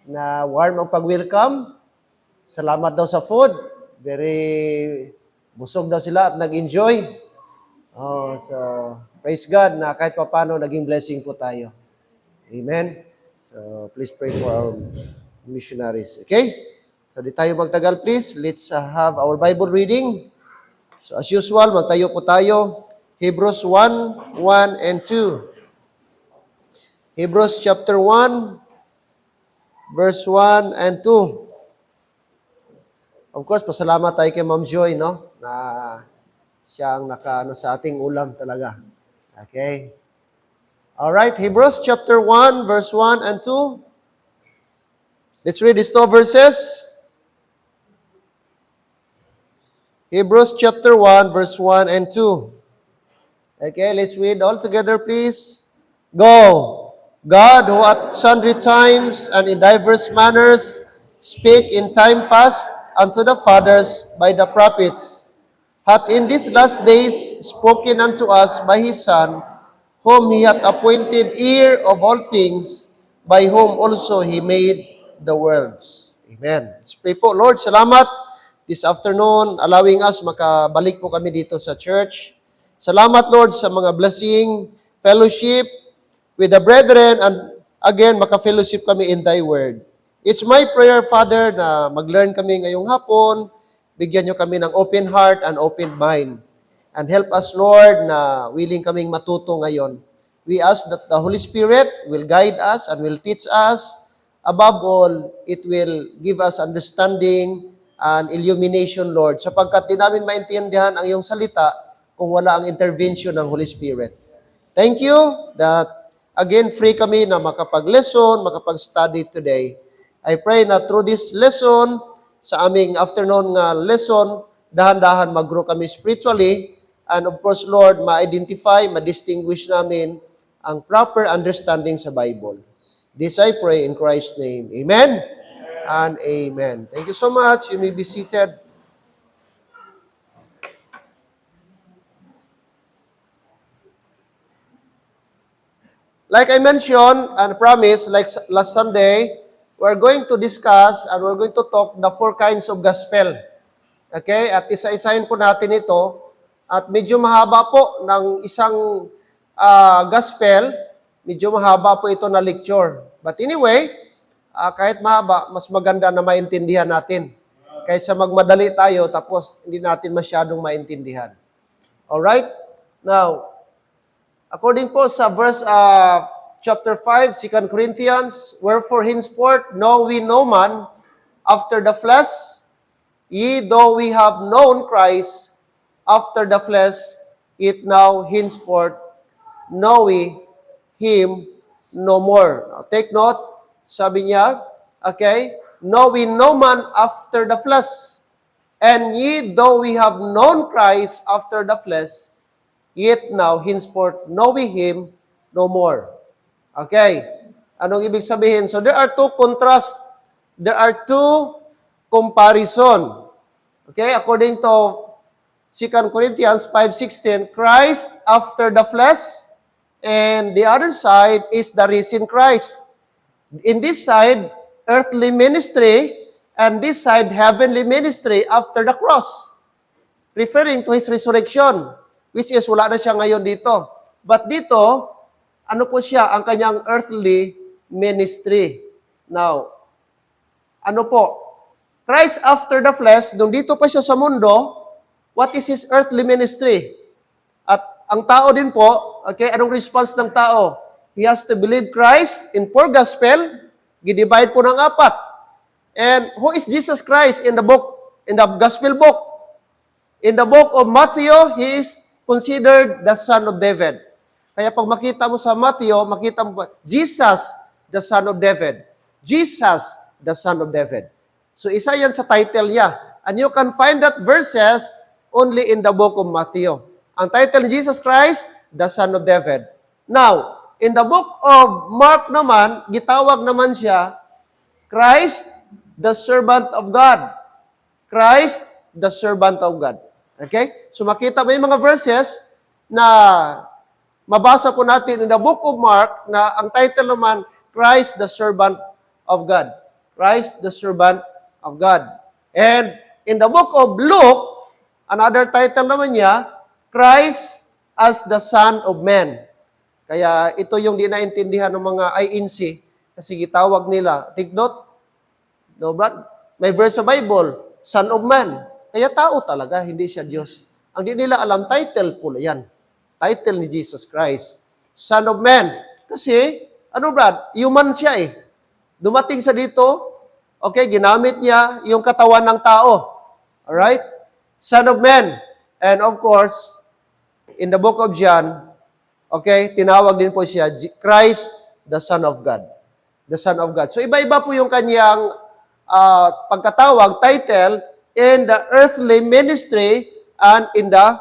na warm ang pag-welcome. Salamat daw sa food. Very busog daw sila at nag-enjoy. So, praise God na kahit papano naging blessing po tayo. Amen. So, please pray for our missionaries. Okay? So, di tayo magtagal, please. Let's have our Bible reading. So, as usual, magtayo po tayo. Hebrews 1, 1 and 2. Hebrews chapter 1, verse 1 and 2. Of course, pasalamat tayo kay Ma'am Joy, no? Na siyang nakaano sa ating ulam talaga. Okay? Alright, Hebrews chapter 1, verse 1 and 2. Let's read these two verses. Hebrews chapter 1, verse 1 and 2. Okay, let's read all together, please. Go! God, who at sundry times and in diverse manners spake in time past unto the fathers by the prophets, hath in these last days spoken unto us by his Son, whom he hath appointed heir of all things, by whom also he made the worlds. Amen. Let's pray po. Lord, salamat this afternoon, allowing us makabalik po kami dito sa church. Salamat, Lord, sa mga blessing, fellowship with the brethren, and again, maka-fellowship kami in thy word. It's my prayer, Father, na mag-learn kami ngayong hapon, bigyan nyo kami ng open heart and open mind. And help us, Lord, na willing kaming matuto ngayon. We ask that the Holy Spirit will guide us and will teach us. Above all, it will give us understanding and illumination, Lord, sapagkat di namin maintindihan ang iyong salita kung wala ang intervention ng Holy Spirit. Thank you that, again, free kami na makapag-lesson, makapag-study today. I pray na through this lesson, sa aming afternoon nga lesson, dahan-dahan mag-grow kami spiritually, and of course, Lord, ma-identify, ma-distinguish namin ang proper understanding sa Bible. This I pray in Christ's name. Amen? And amen. Thank you so much. You may be seated. Like I mentioned and promised, like last Sunday, we're going to discuss and we're going to talk the 4 kinds of gospel. Okay? At isa-isahin po natin ito. At medyo mahaba po ng isang gospel. Medyo mahaba po ito na lecture. But anyway, kahit mahaba, mas maganda na maintindihan natin. Kaysa magmadali tayo tapos hindi natin masyadong maintindihan. Alright? Now, according po sa verse chapter 5, 2 Corinthians, wherefore henceforth know we no man after the flesh, ye though we have known Christ after the flesh, yet now henceforth know we him no more. Now, take note, sabi niya, okay, know we no man after the flesh, and ye though we have known Christ after the flesh, yet now henceforth know we him no more. Okay. Anong ibig sabihin? So there are 2 contrast. There are 2 comparison. Okay, according to 2 Corinthians 5:16, Christ after the flesh, and the other side is the risen Christ. In this side, earthly ministry, and this side, heavenly ministry after the cross. Referring to His resurrection, which is wala na siya ngayon dito. But dito, ano po siya, ang kanyang earthly ministry. Now, ano po? Christ after the flesh, nung dito pa siya sa mundo, what is His earthly ministry? At ang tao din po, okay, anong response ng tao? He has to believe Christ in 4 gospel, gidivide po ng 4. And who is Jesus Christ in the gospel book? In the book of Matthew, He is considered the Son of David. Kaya pag makita mo sa Matthew, makita mo Jesus, the Son of David. Jesus, the Son of David. So isa yan sa title niya. And you can find that verses only in the book of Matthew. Ang title ni Jesus Christ, the Son of David. Now, in the book of Mark naman, gitawag naman siya, Christ, the servant of God. Christ, the servant of God. Okay? So makita mo yung mga verses na mabasa po natin in the book of Mark na ang title naman, Christ the servant of God. Christ, the servant of God. And in the book of Luke, another title naman niya, Christ as the Son of Man. Kaya ito yung di naintindihan ng mga INC kasi gitawag nila. Take note, no, Brad? May verse sa Bible, Son of Man. Kaya tao talaga, hindi siya Diyos. Ang di nila alam, title po yan. Title ni Jesus Christ. Son of Man. Kasi, Brad? Human siya eh. Dumating sa dito, okay, ginamit niya yung katawan ng tao. Alright? Son of Man. And of course, in the book of John, okay, tinawag din po siya Christ, the Son of God. The Son of God. So, iba-iba po yung kanyang pagkatawag, title, in the earthly ministry and in the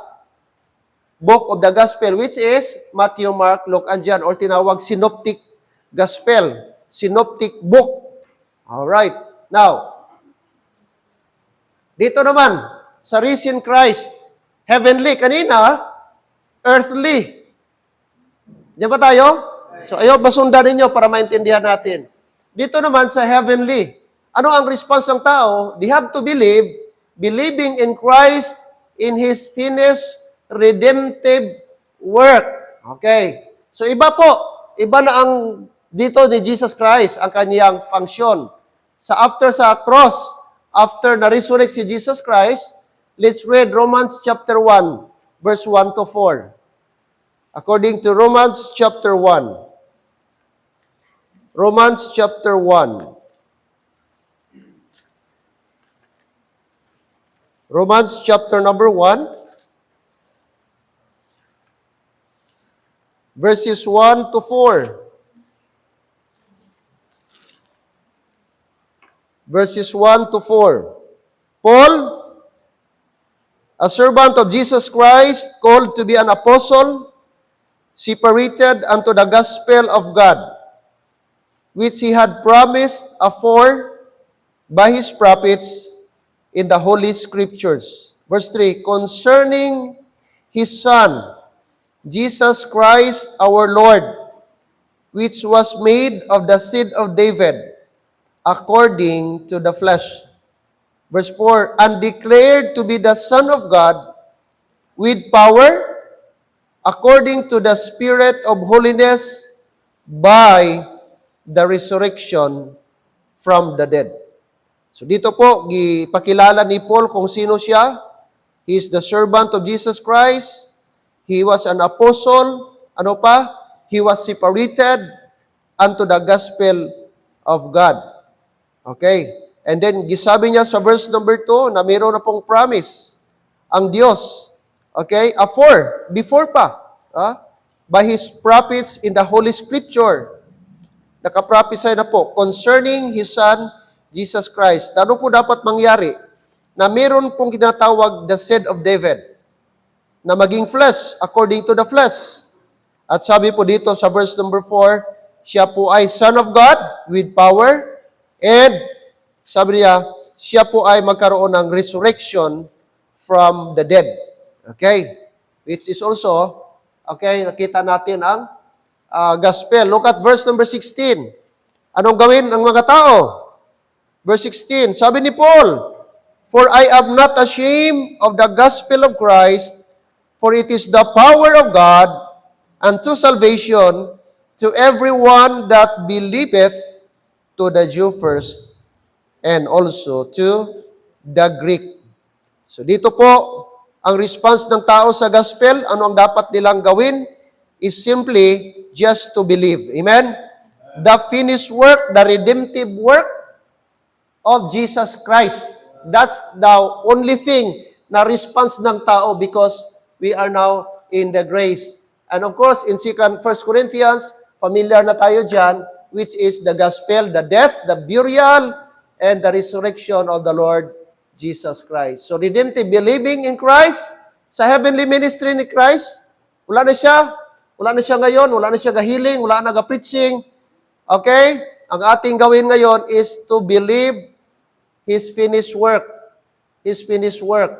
book of the Gospel, which is Matthew, Mark, Luke, and John, or tinawag Synoptic Gospel, Synoptic Book. Alright. Now, dito naman, sa risen Christ, heavenly, kanina, earthly. Diyan ba tayo? So, ayaw, basundan ninyo para maintindihan natin. Dito naman sa heavenly, ano ang response ng tao? They have to believing in Christ in His finished redemptive work. Okay. So, iba na ang dito ni Jesus Christ, ang kanyang function. After sa cross, after na-resurrect si Jesus Christ, let's read Romans chapter 1, verse 1 to 4. According to Romans chapter 1. Romans chapter 1. Romans chapter number 1. Verses 1 to 4. Verses 1 to 4. Paul, a servant of Jesus Christ, called to be an apostle, separated unto the gospel of God, which he had promised afore by his prophets in the Holy Scriptures. Verse 3, concerning his Son, Jesus Christ our Lord, which was made of the seed of David, according to the flesh. Verse 4, and declared to be the Son of God with power, according to the Spirit of holiness, by the resurrection from the dead. So dito po, gipakilala ni Paul kung sino siya. He is the servant of Jesus Christ. He was an apostle. Ano pa? He was separated unto the gospel of God. Okay. And then, gisabi niya sa verse number 2 na mayroon na pong promise ang Diyos. Okay? Before pa. By His prophets in the Holy Scripture. Nakaprophesy na po concerning His Son, Jesus Christ. Ano po dapat mangyari? Na mayroon pong ginatawag the seed of David na maging flesh, according to the flesh. At sabi po dito sa verse number 4, siya po ay Son of God with power, and sabi niya, siya po ay magkaroon ng resurrection from the dead. Okay? Which is also, okay, nakita natin ang gospel. Look at verse number 16. Anong gawin ng mga tao? Verse 16, sabi ni Paul, for I am not ashamed of the gospel of Christ, for it is the power of God unto salvation to everyone that believeth, to the Jew first, and also to the Greek. So dito po, ang response ng tao sa gospel, ano ang dapat nilang gawin, is simply just to believe. Amen? The finished work, the redemptive work of Jesus Christ. That's the only thing na response ng tao because we are now in the grace. And of course, in 1 Corinthians, familiar na tayo dyan, which is the gospel, the death, the burial, and the resurrection of the Lord Jesus Christ. So, redemptive believing in Christ, sa heavenly ministry ni Christ, wala na siya ngayon, wala na siya gahiling, wala na ga-preaching. Okay? Ang ating gawin ngayon is to believe His finished work. His finished work.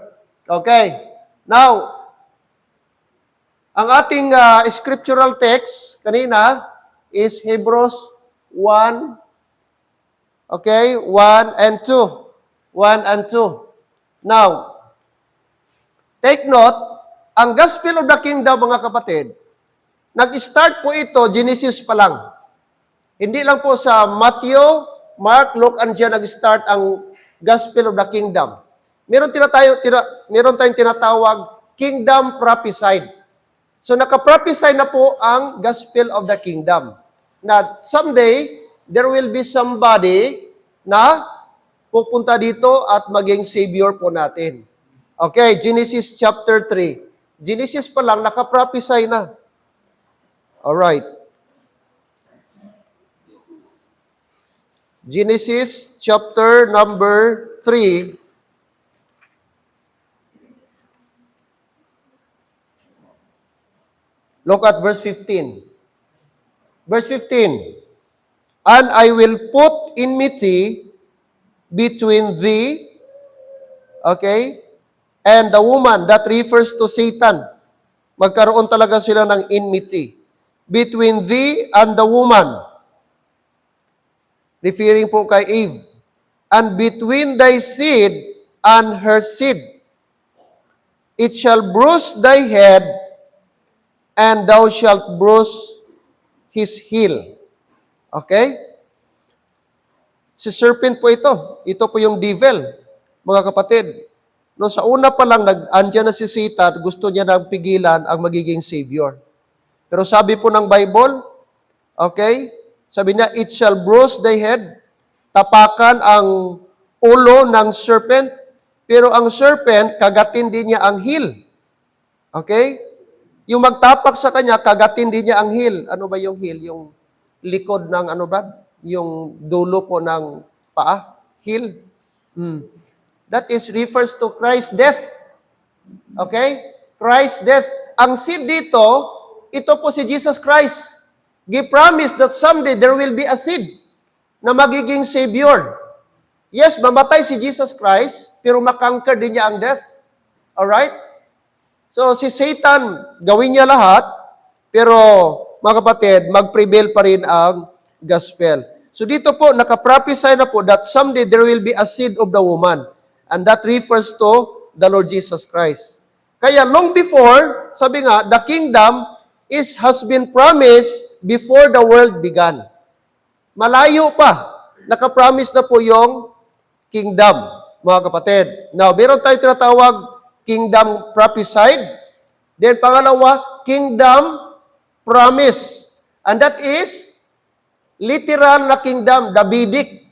Okay. Now, ang ating scriptural text kanina is Hebrews 1. Okay, 1 and 2. 1 and 2. Now, take note, ang Gospel of the Kingdom, mga kapatid, nag-start po ito, Genesis pa lang. Hindi lang po sa Matthew, Mark, Luke, and John nag-start ang Gospel of the Kingdom. Meron tayong tinatawag Kingdom Prophesied. So naka-prophesy na po ang Gospel of the Kingdom. Na someday, there will be somebody na pupunta dito at maging Savior po natin. Okay, Genesis chapter 3. Genesis pa lang, naka-prophesy na. Alright. Genesis chapter number 3. Look at verse 15. Verse 15. And I will put enmity between thee, okay, and the woman. That refers to Satan. Magkaroon talaga sila ng enmity. Between thee and the woman. Referring po kay Eve. And between thy seed and her seed. It shall bruise thy head, and thou shalt bruise his heel. Okay? Si serpent po ito. Ito po yung devil, mga kapatid. No, sa una pa lang, andyan na si Satan, gusto niya nang pigilan ang magiging Savior. Pero sabi po ng Bible, okay, sabi niya, it shall bruise thy head, tapakan ang ulo ng serpent, pero ang serpent, kagatin din niya ang heel. Okay? Yung magtapak sa kanya, kagatin din niya ang heel. Ano ba yung heel? Yung likod ng ano ba? Yung dulo po ng paa. Heel. That is refers to Christ's death. Okay? Christ's death. Ang seed dito, ito po si Jesus Christ. He promised that someday there will be a seed na magiging Savior. Yes, mamatay si Jesus Christ, pero makanker din niya ang death. Alright? So, si Satan, gawin niya lahat, pero, mga kapatid, mag-prevail pa rin ang gospel. So, dito po, nakaprophesy na po that someday there will be a seed of the woman. And that refers to the Lord Jesus Christ. Kaya, long before, sabi nga, the kingdom has been promised before the world began. Malayo pa, nakapromise na po yung kingdom, mga kapatid. Now, meron tayo tinatawag kingdom prophesied. Then, pangalawa, kingdom promise. And that is literal na kingdom, Davidic.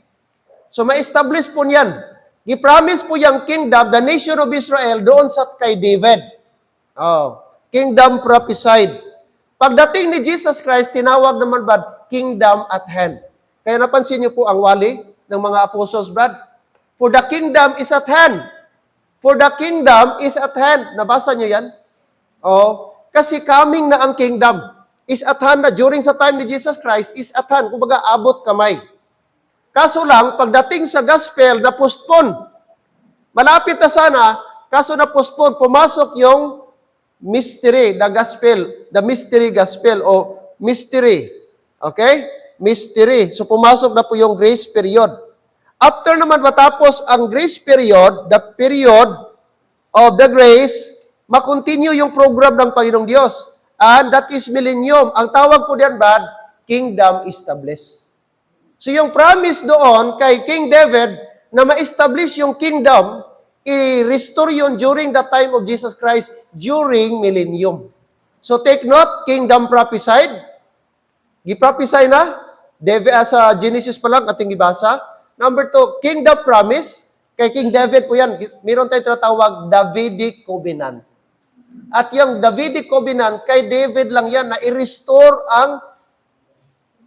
So, ma-establish po niyan. I-promise po yung kingdom, the nation of Israel, doon sa kay David. Kingdom prophesied. Pagdating ni Jesus Christ, tinawag naman ba, kingdom at hand. Kaya napansin niyo po ang wali ng mga apostles, Brad? For the kingdom is at hand. For the kingdom is at hand. Nabasa niyo yan? Kasi coming na ang kingdom is at hand na during sa time ni Jesus Christ is at hand. Kumbaga, abot kamay. Kaso lang, pagdating sa gospel, na-postpone. Malapit na sana, kaso na-postpone, pumasok yung mystery, the mystery gospel o mystery. Okay? Mystery. So, pumasok na po yung grace period. After naman matapos ang grace period, the period of the grace, makontinue yung program ng Panginoong Diyos. And that is millennium. Ang tawag po diyan, Brad, kingdom established. So yung promise doon kay King David na ma-establish yung kingdom, i-restore yun during the time of Jesus Christ, during millennium. So take note, kingdom prophesied. Gi-prophesy na. Sa Genesis pa lang ating ibasa. Number 2, kingdom promise. Kay King David po yan. Meron tayong tinatawag Davidic Covenant. At yung Davidic Covenant, kay David lang yan na i-restore ang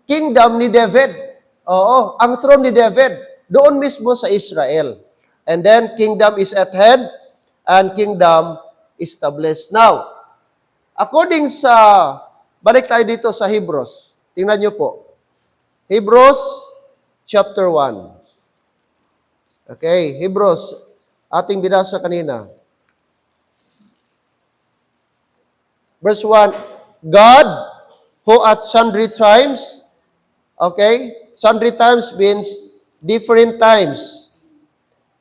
kingdom ni David. Oo, ang throne ni David. Doon mismo sa Israel. And then, kingdom is at hand and kingdom established. Now, according sa, balik tayo dito sa Hebrews. Tingnan nyo po. Hebrews chapter 1. Okay, Hebrews, ating binasa kanina. Verse 1, God, who at sundry times, okay, sundry times means different times,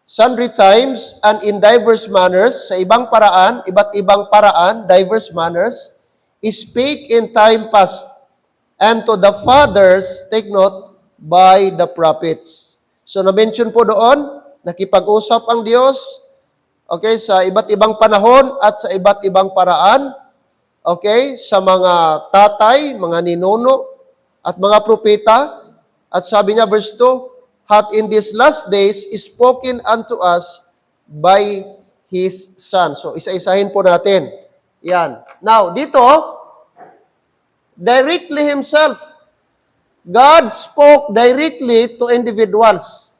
sundry times, and in diverse manners, sa ibang paraan, iba't ibang paraan, diverse manners, spake in time past, and to the fathers, take note, by the prophets. So, na-mention po doon, nakipag-usap ang Diyos, okay, sa iba't ibang panahon at sa iba't ibang paraan, okay, sa mga tatay, mga ninuno, at mga propeta. At sabi niya, verse 2, hath in these last days spoken unto us by His Son. So, isa-isahin po natin. Yan. Now, dito, directly Himself, God spoke directly to individuals.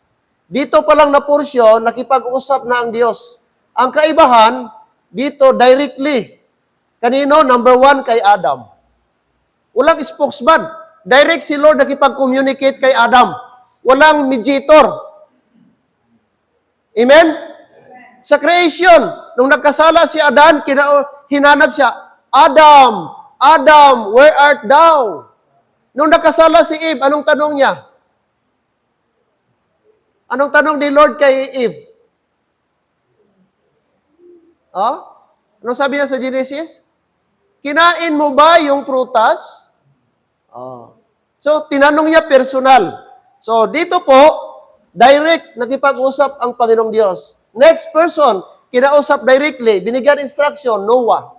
Dito pa lang na porsyon, nakipag-usap na ang Diyos. Ang kaibahan, dito directly. Kanino? Number 1, kay Adam. Walang spokesman. Direct si Lord nakipag-communicate kay Adam. Walang mediator. Amen? Sa creation, nung nagkasala si Adan, hinanap siya, Adam, Adam, where art thou? Nung nagkasala si Eve, anong tanong niya? Anong tanong ni Lord kay Eve? Oh? Anong sabi niya sa Genesis? Kinain mo ba yung prutas? Oh. So, tinanong niya personal. So, dito po, direct, nakipag-usap ang Panginoong Diyos. Next person, kinausap directly, binigyan instruction, Noah.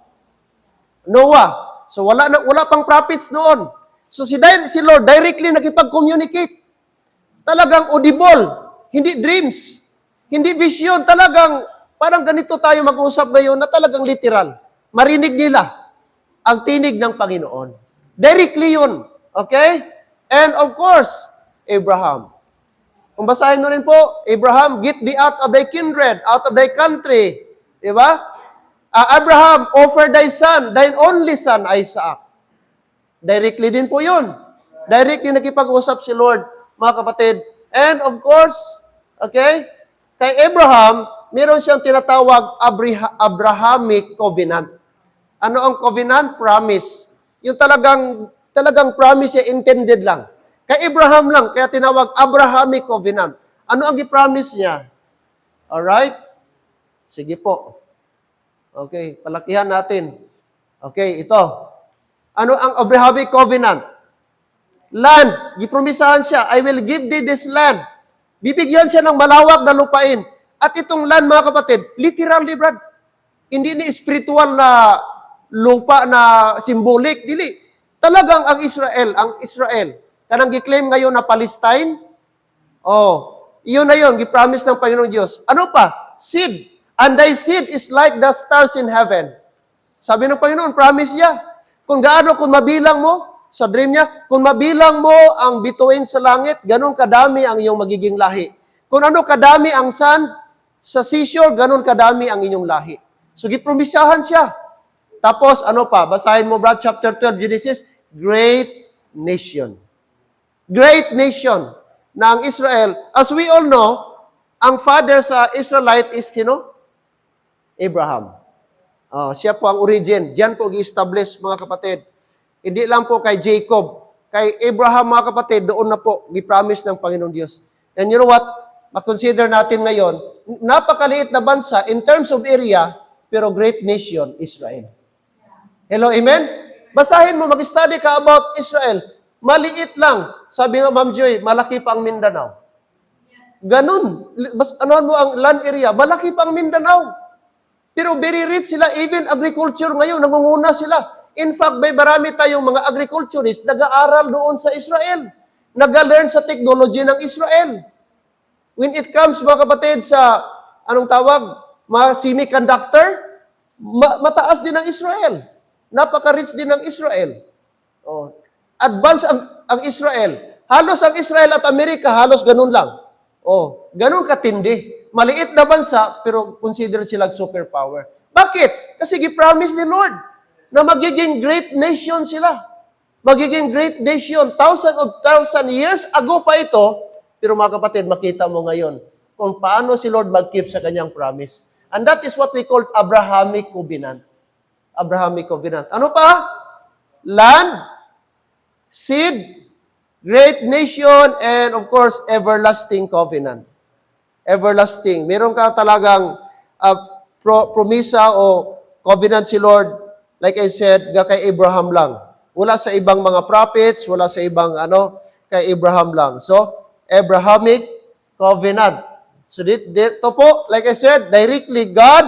Noah. So, wala pang prophets noon. So, si Lord directly nakipag-communicate. Talagang audible, hindi dreams, hindi vision, talagang parang ganito tayo mag-usap ngayon na talagang literal. Marinig nila ang tinig ng Panginoon. Directly yun. Okay? And of course, Abraham. Kung basahin mo rin po, Abraham, get thee out of thy kindred, out of thy country. Diba? Abraham, offer thy son, thine only son, Isaac. Directly din po yun. Directly nakipag-usap si Lord, mga kapatid. And of course, okay, kay Abraham, meron siyang tinatawag Abrahamic covenant. Ano ang covenant? Promise. Yung talagang promise niya, intended lang. Kay Abraham lang, kaya tinawag Abrahamic covenant. Ano ang i-promise niya? Alright? Sige po. Okay, palakihan natin. Okay, ito. Ano ang Abrahamic covenant? Land. Gipromisahan siya, I will give thee this land. Bibigyan siya ng malawak na lupain. At itong land, mga kapatid, literally, Brad, hindi ni spiritual na lupa na symbolic, dili. Talagang ang Israel, kanang gi-claim ngayon na Palestine, iyon na yun, gi-promise ng Panginoong Diyos. Ano pa? Seed. And thy seed is like the stars in heaven. Sabi ng Panginoon, promise niya. Kung mabilang mo, sa dream niya, kung mabilang mo ang bituin sa langit, ganun kadami ang iyong magiging lahi. Kung ano kadami ang sun, sa seashore, ganun kadami ang inyong lahi. So, gipromisyahan siya. Tapos, ano pa? Basahin mo, Brad, chapter 12, Genesis, great nation. Great nation na ang Israel. As we all know, ang father sa Israelite is sino? Abraham. Siya po ang origin. Diyan po i-establish, mga kapatid. Hindi lang po kay Jacob. Kay Abraham, mga kapatid, doon na po gi-promise ng Panginoong Diyos. And you know what? Ma-consider natin ngayon, napakaliit na bansa in terms of area, pero great nation, Israel. Hello, amen? Basahin mo, mag-study ka about Israel. Maliit lang. Sabi nga, Ma'am Joy, malaki pa ang Mindanao. Ganun. Ano mo ang land area? Malaki pa ang Mindanao. Pero very rich sila. Even agriculture ngayon, nangunguna sila. In fact, may marami tayong mga agriculturists nag-aaral doon sa Israel. Nag-learn sa technology ng Israel. When it comes, mga kapatid, sa, anong tawag? Mga semiconductor, mataas din ang Israel. Napaka-rich din ng Israel. Advance ang Israel. Halos ang Israel at Amerika, halos ganun lang. Ganun katindi. Maliit na bansa, pero consider silang superpower. Bakit? Kasi gi-promise ni Lord na magiging great nation sila. Magiging great nation. Thousands of years ago pa ito, pero mga kapatid, makita mo ngayon kung paano si Lord mag-keep sa kanyang promise. And that is what we call Abrahamic covenant. Abrahamic covenant. Ano pa? Land, seed, great nation, and of course, everlasting covenant. Everlasting. Meron ka talagang promisa o covenant si Lord, like I said, kay Abraham lang. Wala sa ibang mga prophets, wala sa ibang kay Abraham lang. So, Abrahamic covenant. So, dito po, like I said, directly, God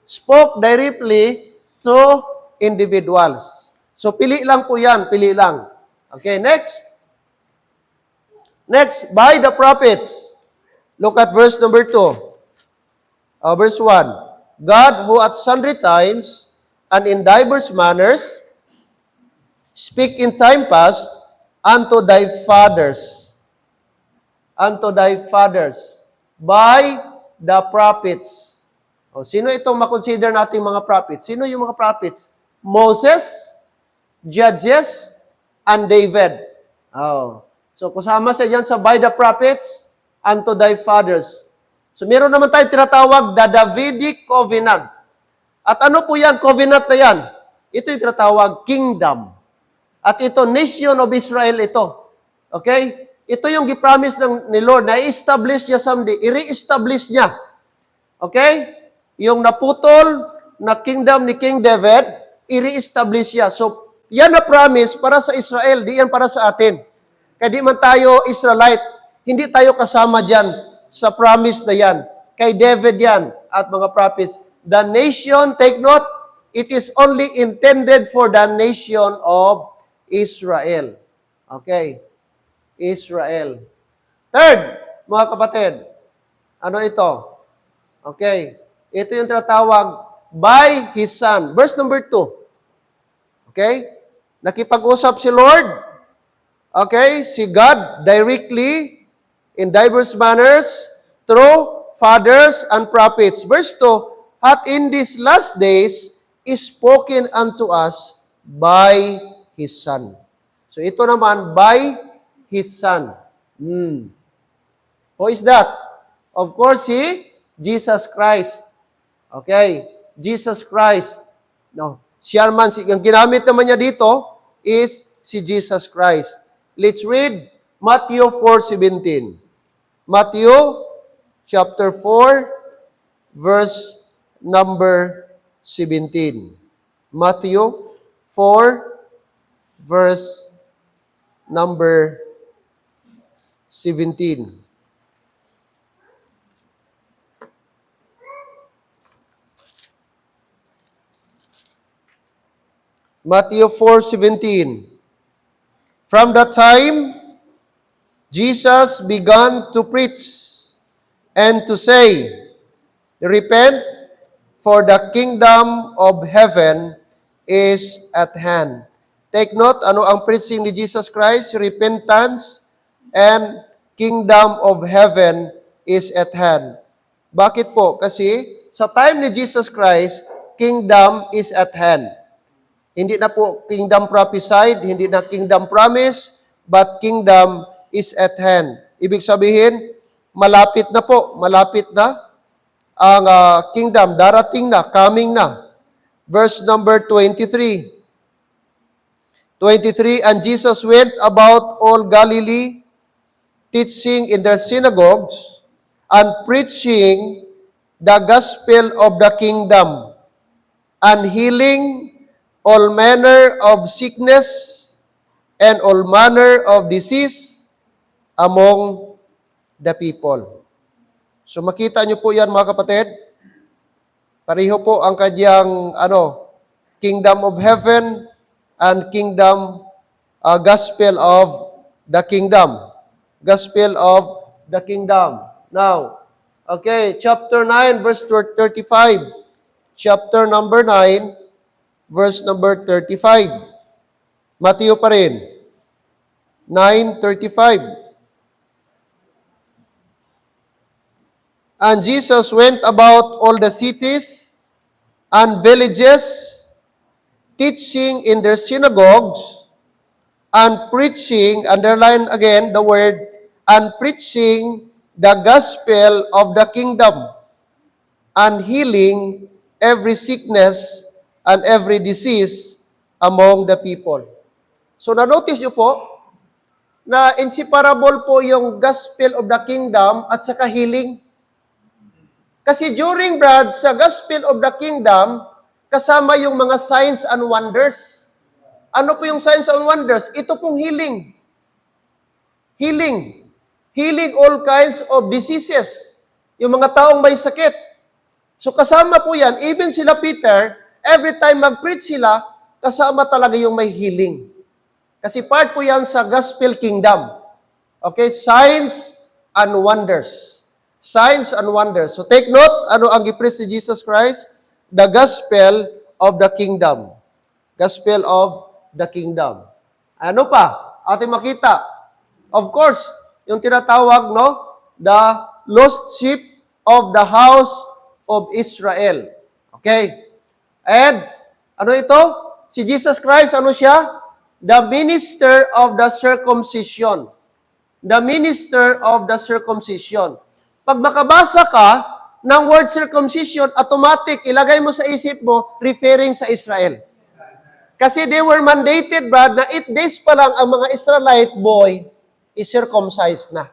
spoke directly to individuals. So, pili lang po yan, pili lang. Okay, next. Next, by the prophets. Look at verse number 2. Verse 1. God, who at sundry times and in diverse manners speak in time past unto thy fathers. Unto thy fathers. By the prophets. O, sino itong makonsider natin mga prophets? Sino yung mga prophets? Moses, Judges, and David. Oh. So, kasama siya dyan sa by the prophets unto thy fathers. So, meron naman tayo tinatawag the Davidic covenant. At ano po yan? Covenant na yan. Ito yung tinatawag kingdom. At ito, nation of Israel ito. Okay? Ito yung gipromise ni Lord na i-establish niya someday. I-re-establish niya. Okay? Yung naputol na kingdom ni King David, i-re-establish niya. So, yan na promise para sa Israel, di yan para sa atin. Kaya di man tayo Israelite, hindi tayo kasama dyan sa promise na yan. Kay David yan at mga prophets. The nation, take note, it is only intended for the nation of Israel. Okay. Israel. Third, mga kapatid, ano ito? Okay. Ito yung tinatawag by His Son. Verse number 2. Okay. Nakipag-usap si Lord. Okay. Si God directly in diverse manners through fathers and prophets. Verse 2, hath in these last days is spoken unto us by His Son. So ito naman, by His Son. Who is that? Of course, Jesus Christ. Okay? Jesus Christ. No. Siya man, ang ginamit naman niya dito is si Jesus Christ. Let's read Matthew 4:17. Matthew chapter 4, verse number 17. Matthew 4, verse number 17. Matthew 4:17. From that time, Jesus began to preach and to say, repent, for the kingdom of heaven is at hand. Take note, ano ang preaching ni Jesus Christ? Repentance and kingdom of heaven is at hand. Bakit po? Kasi sa time ni Jesus Christ, kingdom is at hand. Hindi na po kingdom prophesied, hindi na kingdom promise, but kingdom is at hand. Ibig sabihin, malapit na po, malapit na ang kingdom, darating na, coming na. Verse number 23. 23, and Jesus went about all Galilee, teaching in their synagogues, and preaching the gospel of the kingdom, and healing all manner of sickness and all manner of disease among the people. So makita niyo po yan mga kapatid. Pareho po ang kanyang kingdom of heaven and kingdom, gospel of the kingdom. Gospel of the kingdom. Now, okay, chapter 9, verse 35. Chapter number 9, verse number 35. Matthew pa rin. 9:35. And Jesus went about all the cities and villages, teaching in their synagogues, and preaching, underline again the word, and preaching the gospel of the kingdom, and healing every sickness and every disease among the people. So na-notice nyo po, na inseparable po yung gospel of the kingdom at saka healing. Kasi during, Brad, sa gospel of the kingdom, kasama yung mga signs and wonders. Ano po yung signs and wonders? Ito pong healing. Healing. Healing all kinds of diseases. Yung mga taong may sakit. So kasama po yan, even sila Peter, every time mag-preach sila, kasama talaga yung may healing. Kasi part po yan sa gospel kingdom. Okay? Signs and wonders. Signs and wonders. So take note, ano ang i-preach ni Jesus Christ? The gospel of the kingdom. Gospel of the kingdom. Ano pa? Ating makita. Of course, yung tinatawag, no? The lost sheep of the house of Israel. Okay? And, ano ito? Si Jesus Christ, ano siya? The minister of the circumcision. The minister of the circumcision. Pag makabasa ka ng word circumcision, automatic, ilagay mo sa isip mo, referring sa Israel. Kasi they were mandated, Brad, na 8 days pa lang ang mga Israelite boy is circumcised na.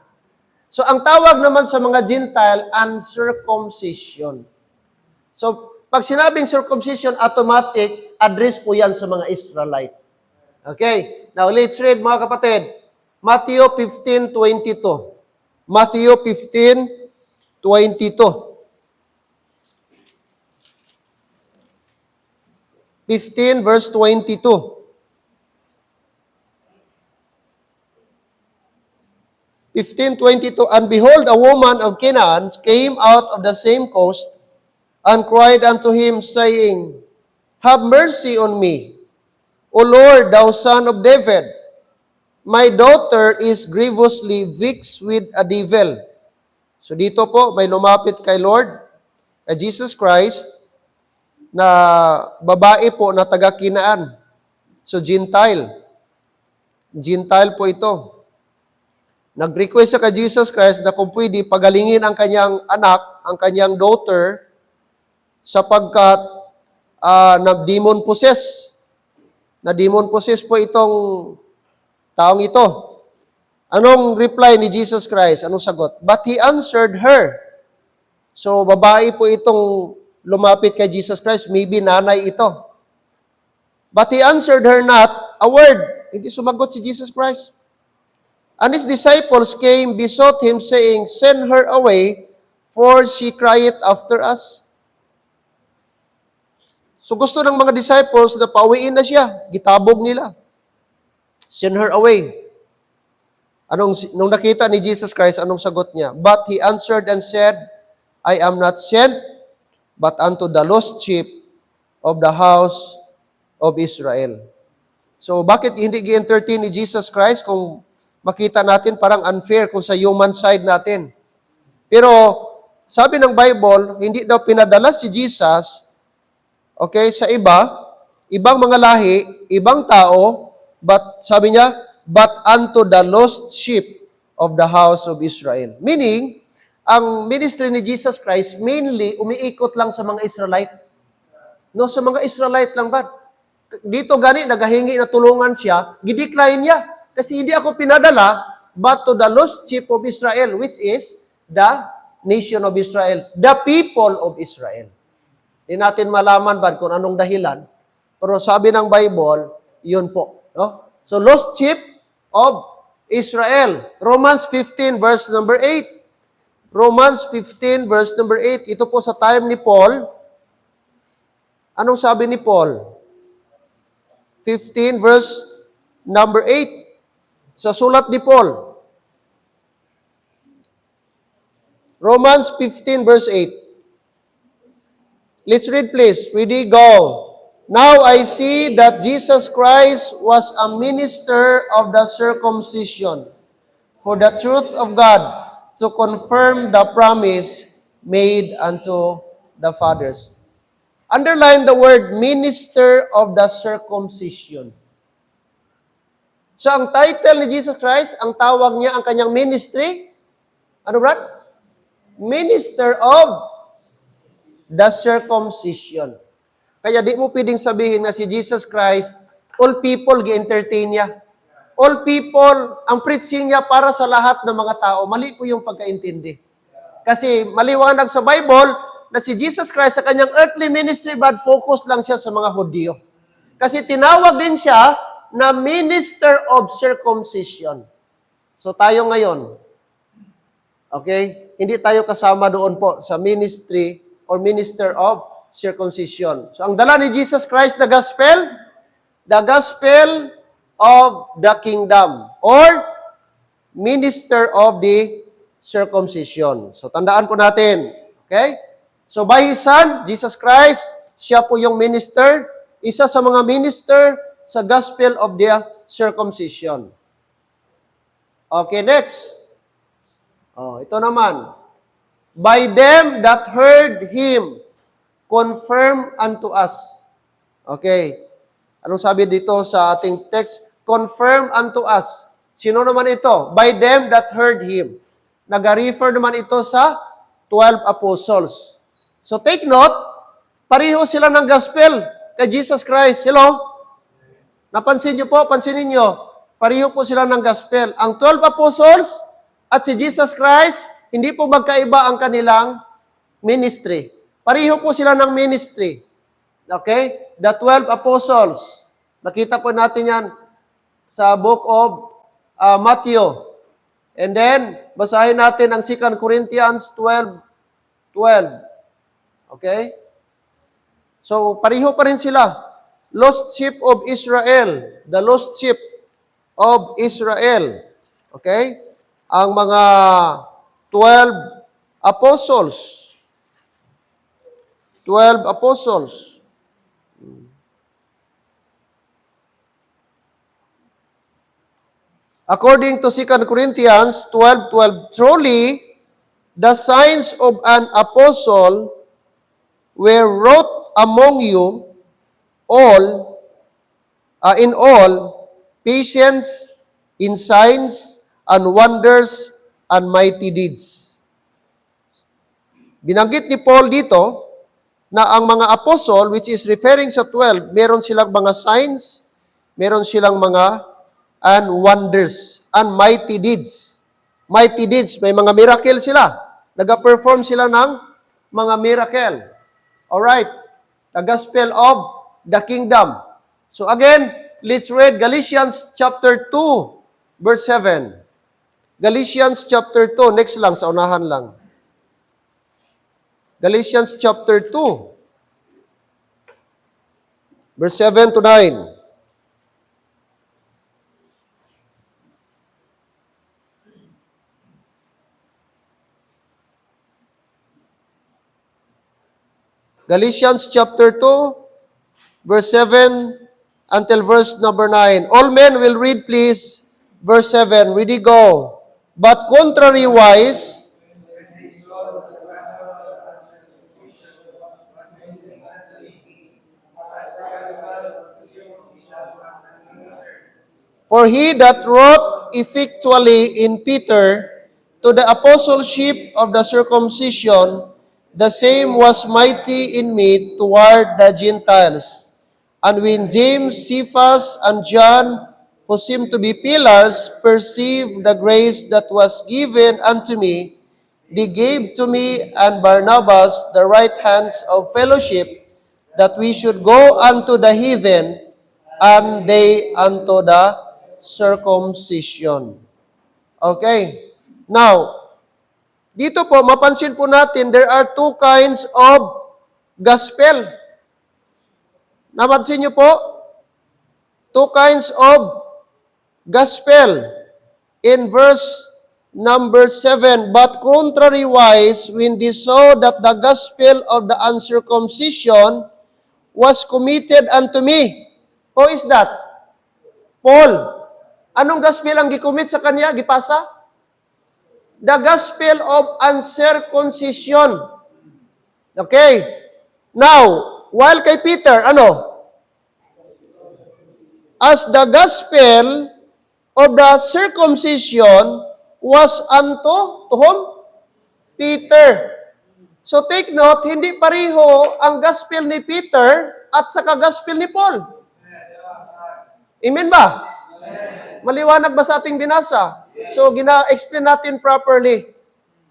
So, ang tawag naman sa mga Gentile, uncircumcision. So, pag sinabing circumcision, automatic, address po yan sa mga Israelite. Okay? Now, let's read, mga kapatid. Matthew 15:22. Matthew 15:22. 15 verse 22. 15:22, and behold, a woman of Canaan came out of the same coast and cried unto him, saying, Have mercy on me, O Lord, thou son of David. My daughter is grievously vexed with a devil. So dito po, may lumapit kay Lord, kay Jesus Christ, na babae po na taga-Kinaan. So Gentile. Gentile po ito. Nag-request siya kay Jesus Christ na kung pwede pagalingin ang kanyang anak, ang kanyang daughter, sapagkat na-demon possess. Na-demon possess po itong taong ito. Anong reply ni Jesus Christ? Anong sagot? But he answered her. So, babae po itong lumapit kay Jesus Christ. Maybe nanay ito. But he answered her not a word. Hindi sumagot si Jesus Christ. And his disciples came, besought him, saying, Send her away, for she crieth after us. So gusto ng mga disciples na pauwiin na siya. Gitabog nila. Send her away. Nung nakita ni Jesus Christ, anong sagot niya? But he answered and said, I am not sent, but unto the lost sheep of the house of Israel. So bakit hindi gi-entertain ni Jesus Christ kung makita natin parang unfair kung sa human side natin? Pero sabi ng Bible, hindi daw pinadala si Jesus, okay, sa ibang mga lahi, ibang tao, but sabi niya, but unto the lost sheep of the house of Israel. Meaning, ang ministry ni Jesus Christ mainly umiikot lang sa mga Israelite. No, sa mga Israelite lang ba? Dito gani, nagahingi na tulungan siya, gidecline niya. Kasi hindi ako pinadala, but to the lost sheep of Israel, which is the nation of Israel, the people of Israel. Hindi natin malaman ba kung anong dahilan, pero sabi ng Bible, yun po. No? So, lost sheep of Israel. Romans 15 verse number 8. Romans 15 verse number 8. Ito po sa time ni Paul. Anong sabi ni Paul? 15 verse number 8. Sa sulat ni Paul. Romans 15 verse 8. Let's read please. Ready, go. Now I see that Jesus Christ was a minister of the circumcision for the truth of God to confirm the promise made unto the fathers. Underline the word minister of the circumcision. So ang title ni Jesus Christ, ang tawag niya, ang kanyang ministry, ano Brad? Minister of the circumcision. Kaya di mo pwedeng sabihin na si Jesus Christ, all people gi-entertain niya. all people, ang preaching niya para sa lahat ng mga tao. Mali po yung pagkaintindi. Kasi maliwanag sa Bible na si Jesus Christ sa kanyang earthly ministry, but focus lang siya sa mga Hudyo. Kasi tinawag din siya na minister of circumcision. So tayo ngayon, okay, hindi tayo kasama doon po sa ministry or minister of circumcision. So ang dala ni Jesus Christ na gospel, the gospel of the kingdom or minister of the circumcision. So tandaan po natin, okay? So by His Son, Jesus Christ, siya po yung minister, isa sa mga minister sa gospel of the circumcision. Okay, next. Ito naman. By them that heard Him, confirm unto us. Okay. Anong sabi dito sa ating text? Confirm unto us. Sino naman ito? By them that heard Him. Nag-refer naman ito sa 12 apostles. So take note, pareho sila ng gospel kay Jesus Christ. Hello? Napansin niyo po, pansinin niyo, pareho po sila ng gospel. Ang 12 apostles at si Jesus Christ, hindi po magkaiba ang kanilang ministry. Pareho po sila ng ministry. Okay? The 12 apostles. Nakita po natin yan sa book of Matthew. And then, basahin natin ang 2 Corinthians 12:12. Okay? So, pareho pa rin sila. Lost sheep of Israel. The lost sheep of Israel. Okay? Ang mga 12 apostles. 12 apostles. According to 2 Corinthians 12:12, truly, the signs of an apostle were wrought among you all, in all, patience, in signs, and wonders, and mighty deeds. Binanggit ni Paul dito na ang mga apostle, which is referring sa 12, meron silang mga signs, meron silang mga and wonders, and mighty deeds. Mighty deeds, may mga miracle sila. Nag-perform sila ng mga miracle. Alright, the gospel of the kingdom. So again, let's read Galatians chapter 2, verse 7. Galatians chapter 2, next lang, sa unahan lang. Galatians chapter 2, verse 7 to 9. Galatians chapter 2, verse 7 until verse number 9. All men will read, please. Verse 7, ready, go. But contrariwise, for he that wrought effectually in Peter to the apostleship of the circumcision, the same was mighty in me toward the Gentiles. And when James, Cephas, and John, who seemed to be pillars, perceived the grace that was given unto me, they gave to me and Barnabas the right hands of fellowship, that we should go unto the heathen, and they unto the circumcision. Okay. Now, dito po, mapansin po natin, there are two kinds of gospel. Napansin niyo po? Two kinds of gospel. In verse number 7, but contrariwise, when they saw that the gospel of the uncircumcision was committed unto me. Who is that? Paul. Anong gospel ang gicommit sa kanya? Gipasa? The gospel of uncircumcision. Okay. Now, while kay Peter, ano? As the gospel of the circumcision was unto, to whom? Peter. So take note, hindi pareho ang gospel ni Peter at saka gospel ni Paul. Amen ba? Maliwanag ba sa ating binasa? So, gina-explain natin properly.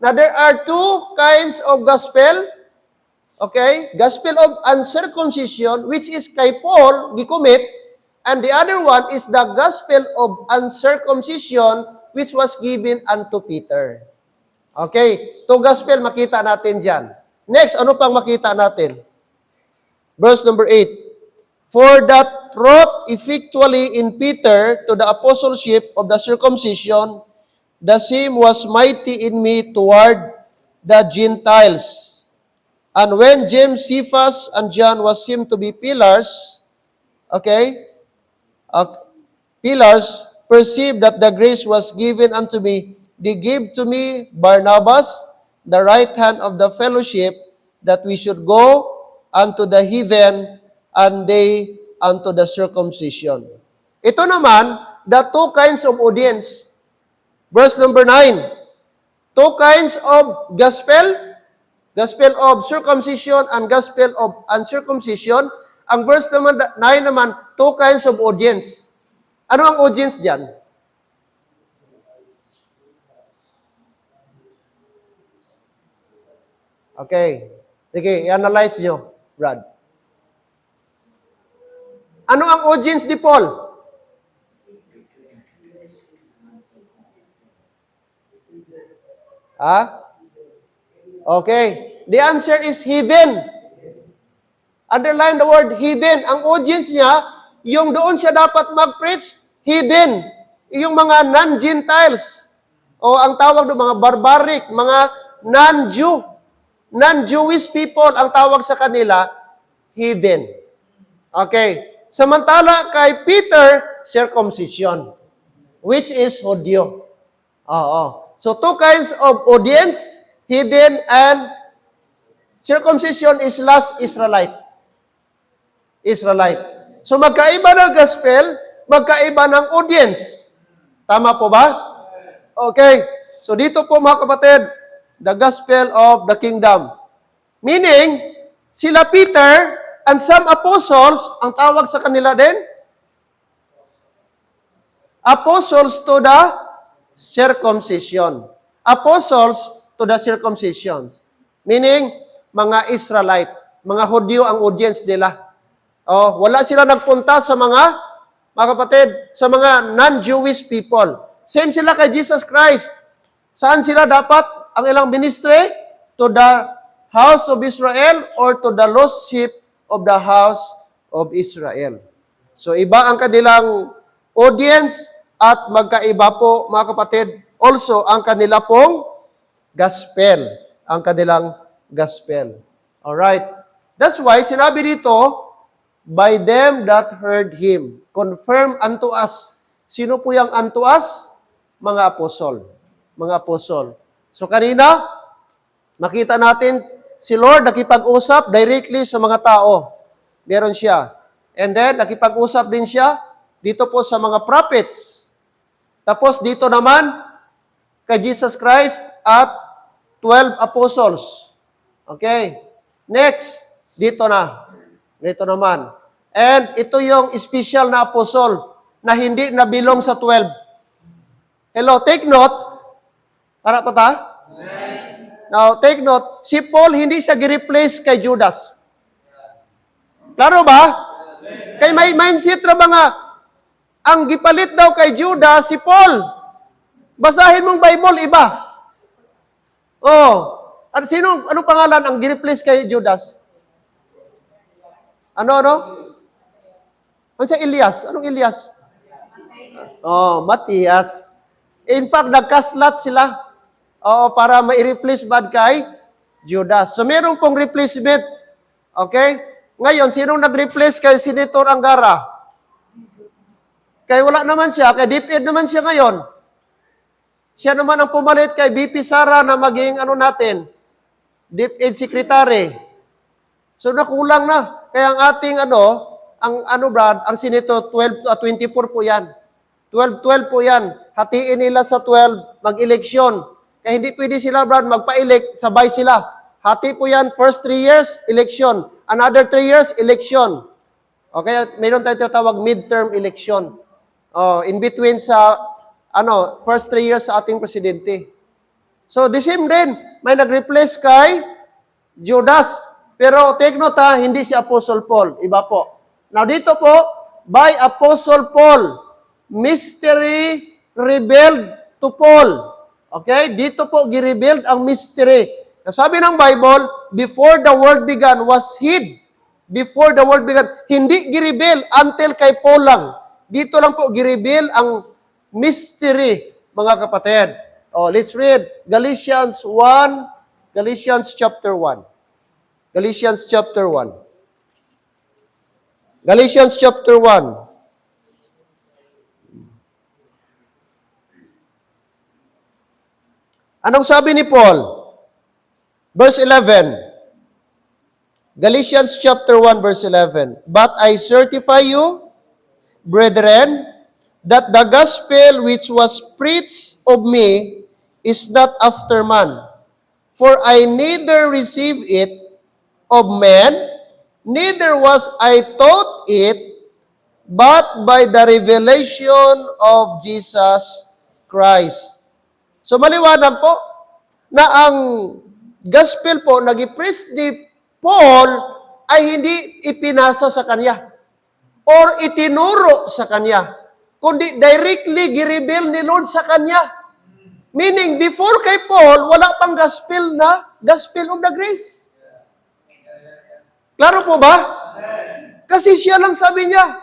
Now, there are two kinds of gospel. Okay? Gospel of uncircumcision, which is kay Paul, gikumit, and the other one is the gospel of uncircumcision, which was given unto Peter. Okay? Two gospel, makita natin dyan. Next, ano pang makita natin? Verse number 8. For that wrought effectually in Peter to the apostleship of the circumcision, the same was mighty in me toward the Gentiles. And when James, Cephas, and John was seen to be pillars, okay, pillars, perceived that the grace was given unto me, they gave to me Barnabas, the right hand of the fellowship, that we should go unto the heathen, and they unto the circumcision. Ito naman, the two kinds of audience. Verse number 9. Two kinds of gospel, gospel of circumcision and gospel of uncircumcision. Ang verse naman 9 naman, two kinds of audience. Ano ang audience diyan? Okay. Sige, i-analyze nyo, Brad. Ano ang audience ni Paul? Ha? Okay. The answer is heathen. Underline the word heathen. Ang audience niya, yung doon siya dapat mag-preach, heathen. Yung mga non-Gentiles. O ang tawag doon, mga barbaric, mga non-Jew. Non-Jewish people, ang tawag sa kanila, heathen. Okay. Samantala kay Peter, circumcision, which is Hudyo. Oo. So, two kinds of audience, hidden and circumcision is last Israelite. Israelite. So, magkaiba ng gospel, magkaiba ng audience. Tama po ba? Okay. So, dito po mga kapatid, the gospel of the kingdom. Meaning, sila Peter and some apostles, ang tawag sa kanila din, apostles to the circumcision. Apostles to the circumcisions. Meaning, mga Israelite, mga Hudyo ang audience nila. Oh, wala sila nagpunta sa mga kapatid, sa mga non-Jewish people. Same sila kay Jesus Christ. Saan sila dapat ang ilang ministry? To the house of Israel or to the lost sheep of the house of Israel. So, iba ang kanilang audience at magkaiba po, mga kapatid, also ang kanila pong gospel. Ang kanilang gospel. Alright. That's why, sinabi dito, by them that heard him, confirm unto us. Sino po yung unto us? Mga apostol. Mga apostol. So, kanina, makita natin, si Lord nakipag-usap directly sa mga tao. Meron siya. And then, nakipag-usap din siya dito po sa mga prophets. Tapos dito naman, kay Jesus Christ at 12 apostles. Okay. Next, dito na. Dito naman. And ito yung special na apostle na hindi nabilong sa 12. Hello, take note. Para pa ta? Now, take note, si Paul hindi siya gi-replace kay Judas. Klaro ba? Kay may mindset ra ba nga, ang gipalit daw kay Judas, si Paul. Basahin mong Bible, iba. Oh, at anong pangalan ang gi-replace kay Judas? Ano? Ano siya Elias? Anong Elias? Oh, Matias. In fact, nagkaslat sila. Oo, para ma-replace bad kay Judas. So, meron pong replacement. Okay? Ngayon, sinong nag-replace kay Senator Angara? Kaya wala naman siya, kay DepEd naman siya ngayon. Siya naman ang pumalit kay BP Sara na maging DepEd Secretary. So, nakulang na. Kaya ang ating ang Senator 12 to 24 po yan. 12 po yan. Hatiin nila sa 12, mag-eleksyon. Kaya hindi pwede sila, Brad, magpa-elect, sabay sila. Hati po yan, first 3 years, election. Another 3 years, election. Okay, mayroon tayong tinatawag midterm election. In between sa, first 3 years sa ating presidente. So, the same din, may nag-replace kay Judas. Pero take note hindi si Apostle Paul. Iba po. Now, dito po, by Apostle Paul, mystery revealed to Paul. Okay? Dito po, gi-revealed ang mystery. Sabi ng Bible, before the world began was hid. Before the world began. Hindi gi-reveal until kay Paul lang. Dito lang po gi-reveal ang mystery, mga kapatid. Let's read Galatians 1, Galatians chapter 1. Galatians chapter 1. Galatians chapter 1. Anong sabi ni Paul? Verse 11. Galatians chapter 1 verse 11. But I certify you, brethren, that the gospel which was preached of me is not after man. For I neither received it of men, neither was I taught it, but by the revelation of Jesus Christ. So maliwanag po na ang gospel po nag-i-preach ni Paul ay hindi ipinasa sa kanya or itinuro sa kanya, kundi directly gi-reveal ni Lord sa kanya. Meaning, before kay Paul, wala pang gospel na gospel of the grace. Klaro po ba? Kasi siya lang sabi niya,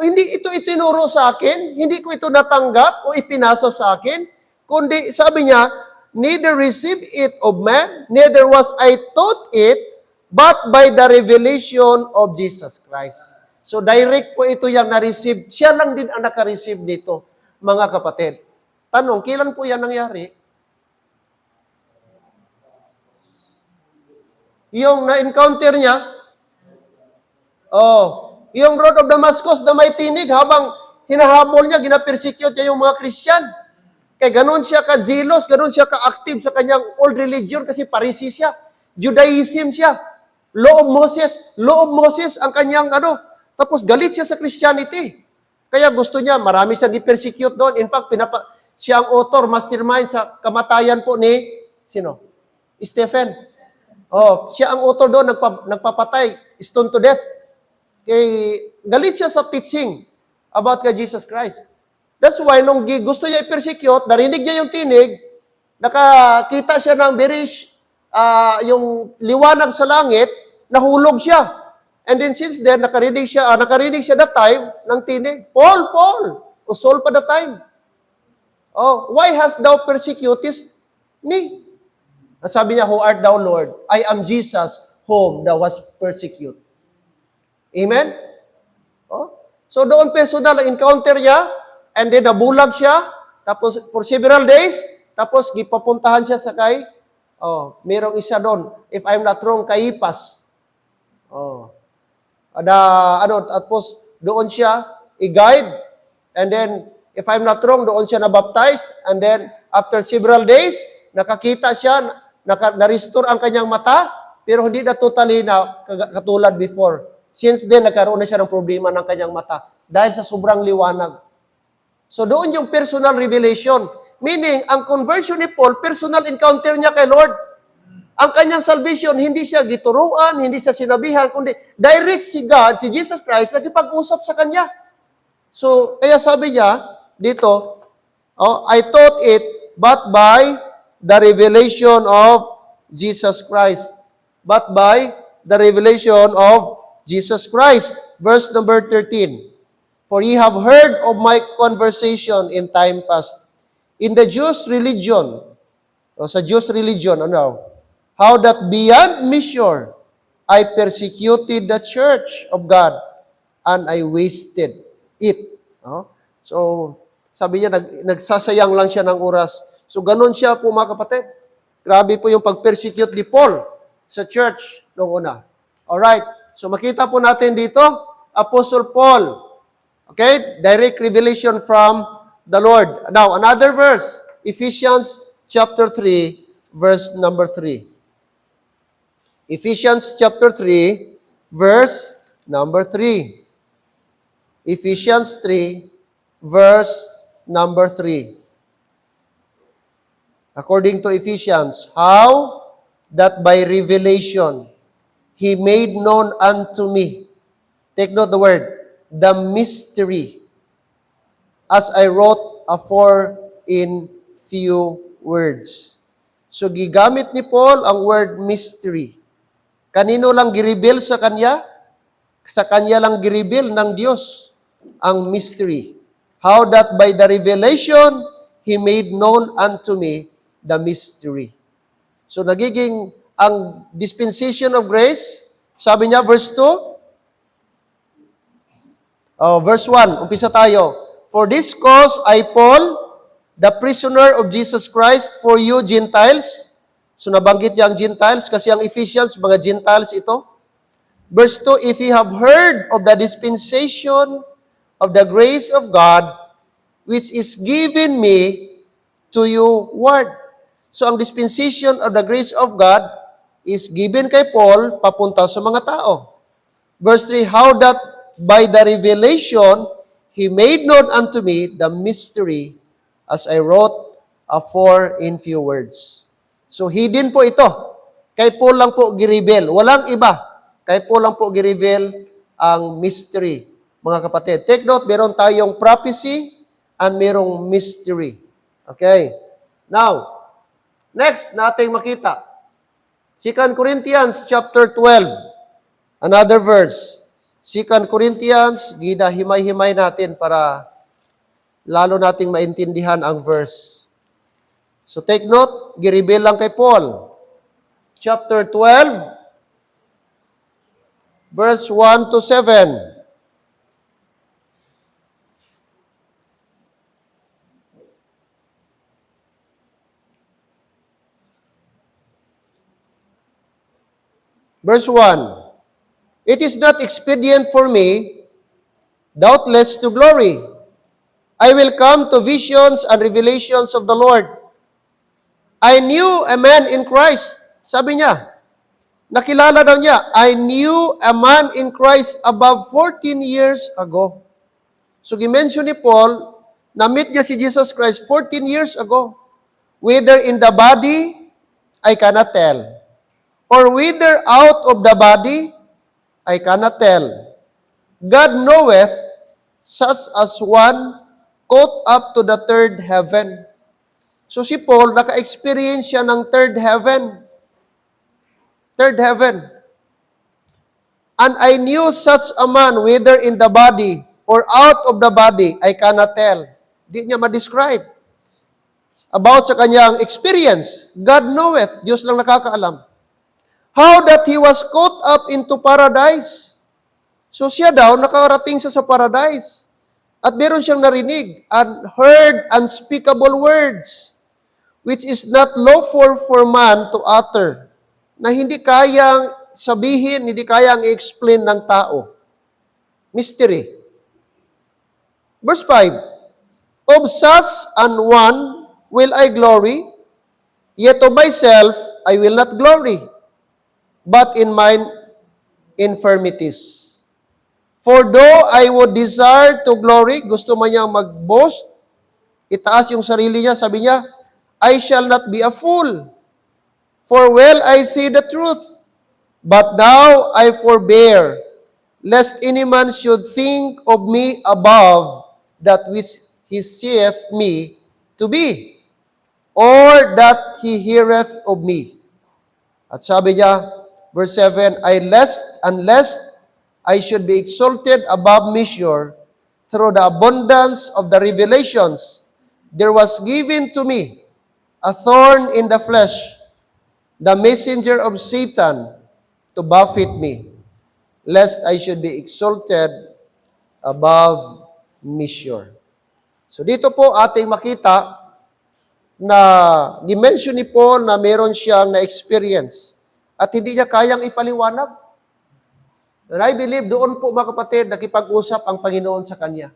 hindi ito itinuro sa akin, hindi ko ito natanggap o ipinasa sa akin, kundi sabi niya, neither received it of man, neither was I taught it, but by the revelation of Jesus Christ. So direct po ito yung na-receive. Siya lang din ang naka-receive dito, mga kapatid. Tanong, kailan po yan nangyari? Yung na-encounter niya, yung road of Damascus na may tinig, habang hinahabol niya, gina-persecute niya yung mga Christian. Kaya ganun siya ka-zealous, ganun siya ka-active sa kanyang old religion kasi Parisi siya. Judaism siya. Law of Moses ang kanyang Tapos galit siya sa Christianity. Kaya gusto niya, marami siyang i-persecute doon. In fact, siya ang author, mastermind sa kamatayan po ni, sino? Stephen. Siya ang author doon, nagpapatay, stone to death. Galit siya sa teaching about kay Jesus Christ. That's why, nung gusto niya i-persecute, narinig niya yung tinig, nakakita siya ng yung liwanag sa langit, nahulog siya. And then since then, nakarinig siya that time ng tinig, Paul, o Saul pa that time. Why hast thou persecutest me? Sabi niya, who art thou, Lord? I am Jesus, whom thou hast persecuted. Amen? So doon personal encounter niya, and then nabulag siya, tapos for several days, tapos gipapuntahan siya sa merong isa doon, if I'm not wrong, Caiaphas. Tapos doon siya i-guide, and then, if I'm not wrong, doon siya na-baptized, and then, after several days, nakakita siya, na-restore ang kanyang mata, pero hindi na totally na katulad before. Since then, nagkaroon na siya ng problema ng kanyang mata, dahil sa sobrang liwanag. So doon yung personal revelation. Meaning, ang conversion ni Paul, personal encounter niya kay Lord. Ang kanyang salvation, hindi siya gituruan, hindi siya sinabihan, kundi direct si God, si Jesus Christ, nagipag-usap sa kanya. So, kaya sabi niya, dito, I taught it, but by the revelation of Jesus Christ. But by the revelation of Jesus Christ. Verse number 13. For ye have heard of my conversation in time past, in the Jews' religion, sa Jews' religion, how that beyond measure, I persecuted the church of God, and I wasted it. So, sabi niya, nagsasayang lang siya ng oras. So, ganun siya po mga kapatid. Grabe po yung pag-persecute ni Paul sa church noong una. Alright, so makita po natin dito, Apostle Paul, okay? Direct revelation from the Lord. Now, another verse, Ephesians chapter 3, verse number 3. Ephesians chapter 3, verse number 3. Ephesians 3, verse number 3. According to Ephesians, how that by revelation He made known unto me. Take note the word, the mystery, as I wrote afore in few words. So gigamit ni Paul ang word mystery. Kanino lang gireveal sa kanya? Sa kanya lang gireveal ng Diyos ang mystery. How that by the revelation He made known unto me the mystery. So nagiging ang dispensation of grace, sabi niya verse 2, verse 1, umpisa tayo. For this cause I, Paul, the prisoner of Jesus Christ, for you Gentiles. So nabanggit niya ang Gentiles kasi ang Ephesians, mga Gentiles ito. Verse 2, if ye have heard of the dispensation of the grace of God, which is given me to you word. So ang dispensation of the grace of God is given kay Paul papunta sa mga tao. Verse 3, how that by the revelation He made known unto me the mystery as I wrote afore in few words. So hidden po ito. Kay Paul lang po gireveal. Walang iba. Kay Paul lang po gireveal ang mystery. Mga kapatid, take note, meron tayong prophecy and merong mystery. Okay? Now, next nating makita. 2 Corinthians chapter 12. Another verse. 2 Corinthians, ginahimay-himay natin para lalo nating maintindihan ang verse. So take note, gireveal lang kay Paul. Chapter 12, verse 1 to 7. Verse 1, it is not expedient for me, doubtless to glory. I will come to visions and revelations of the Lord. I knew a man in Christ. Sabi niya, nakilala daw niya, I knew a man in Christ above 14 years ago. So, gimension ni Paul, na-meet niya si Jesus Christ 14 years ago. Whether in the body, I cannot tell. Or whether out of the body, I cannot tell. God knoweth, such as one caught up to the third heaven. So si Paul, naka-experience siya ng third heaven. Third heaven. And I knew such a man, whether in the body or out of the body, I cannot tell. Di niya ma-describe. About sa kanyang experience, God knoweth, Diyos lang nakakaalam. How that he was caught up into paradise. So siya daw, nakarating siya sa paradise. At meron siyang narinig and heard unspeakable words, which is not lawful for man to utter, na hindi kayang sabihin, hindi kayang i-explain ng tao. Mystery. Verse 5, of such an one will I glory, yet of myself I will not glory, but in mine infirmities. For though I would desire to glory, gusto man niyang mag-boast, itaas yung sarili niya, sabi niya, I shall not be a fool, for well I say the truth, but now I forbear, lest any man should think of me above that which he seeth me to be, or that he heareth of me. At sabi niya, verse 7, unless I should be exalted above measure through the abundance of the revelations, there was given to me a thorn in the flesh, the messenger of Satan, to buffet me, lest I should be exalted above measure. So dito po ating makita na dimension ni Paul na meron siyang na-experience at hindi niya kayang ipaliwanag. And I believe doon po mga kapatid, nakipag-usap ang Panginoon sa kanya.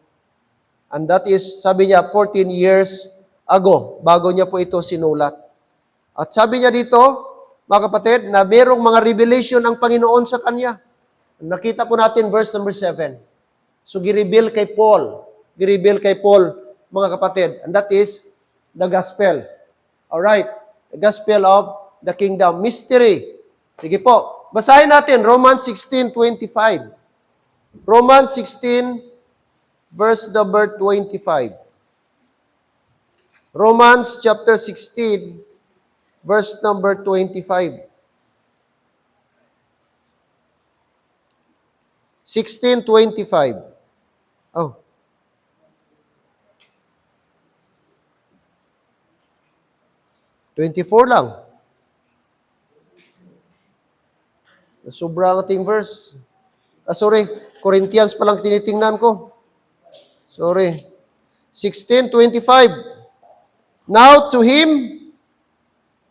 And that is, sabi niya, 14 years ago, bago niya po ito sinulat. At sabi niya dito, mga kapatid, na merong mga revelation ang Panginoon sa kanya. Nakita po natin verse number 7. So, gireveal kay Paul gireveal kay Paul, mga kapatid. And that is the gospel. Alright. The gospel of the kingdom. Mystery. Sige po. Basahin natin, Romans 16:25. Romans 16, verse number 25. Romans chapter 16, verse number 25. 16:25. Oh. $24 lang. Sobrang ating verse. Sorry, Corinthians pa lang tinitingnan ko. Sorry. 16:25. Now to him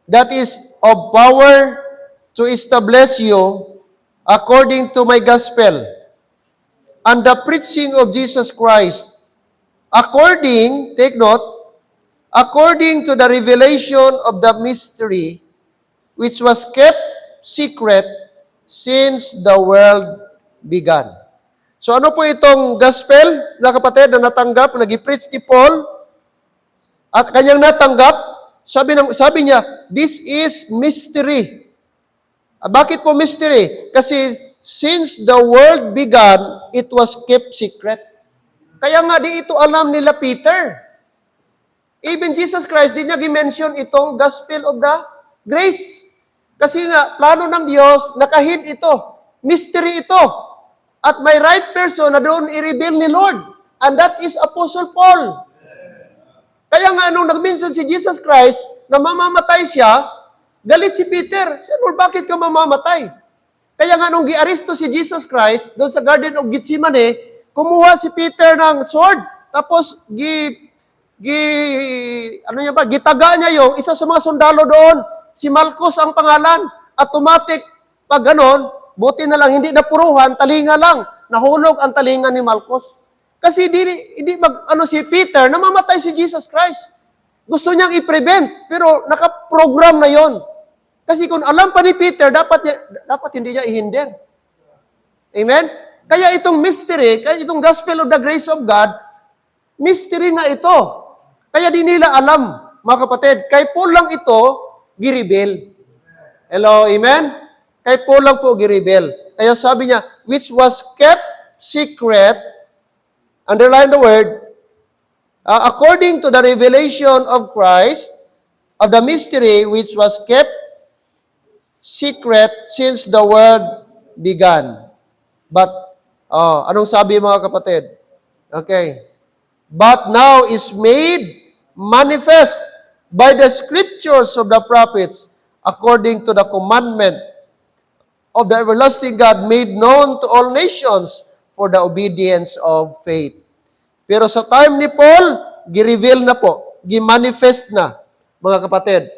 that is of power to establish you according to my gospel and the preaching of Jesus Christ, according, take note, according to the revelation of the mystery which was kept secret since the world began. So ano po itong gospel, na kapatid, na natanggap, nag-preach ni Paul, at kanyang natanggap, sabi niya, this is mystery. Bakit po mystery? Kasi since the world began, it was kept secret. Kaya nga di ito alam nila Peter. Even Jesus Christ, di niya gi-mention itong gospel of the grace. Kasi nga, plano ng Diyos, nakahid ito. Mystery ito. At may right person na doon i-reveal ni Lord. And that is Apostle Paul. Kaya nga, nung nag-mention si Jesus Christ, na mamamatay siya, galit si Peter. Lord, bakit ka mamamatay? Kaya nga, nung gi-aristo si Jesus Christ, doon sa Garden of Gethsemane, kumuha si Peter ng sword, tapos gitaga niya yung isa sa mga sundalo doon, si Malchus ang pangalan, automatic, pag ganon, buti na lang, hindi napuruhan, talinga lang, nahulog ang talinga ni Malchus. Kasi hindi si Peter, namamatay si Jesus Christ. Gusto niyang i-prevent, pero nakaprogram na yon. Kasi kung alam pa ni Peter, dapat hindi niya ihinder. Amen? Kaya itong mystery, kaya itong gospel of the grace of God, mystery nga ito. Kaya di nila alam, mga kapatid. Kay Paul lang ito, gireveal. Hello, amen? Kay Paul lang po gireveal. Kaya sabi niya, which was kept secret, underline the word, according to the revelation of Christ, of the mystery which was kept secret since the world began. But, anong sabi mga kapatid? Okay. But now is made manifest by the scriptures of the prophets according to the commandment of the everlasting God made known to all nations for the obedience of faith. Pero sa time ni Paul, gi-reveal na po, gi-manifest na, mga kapatid.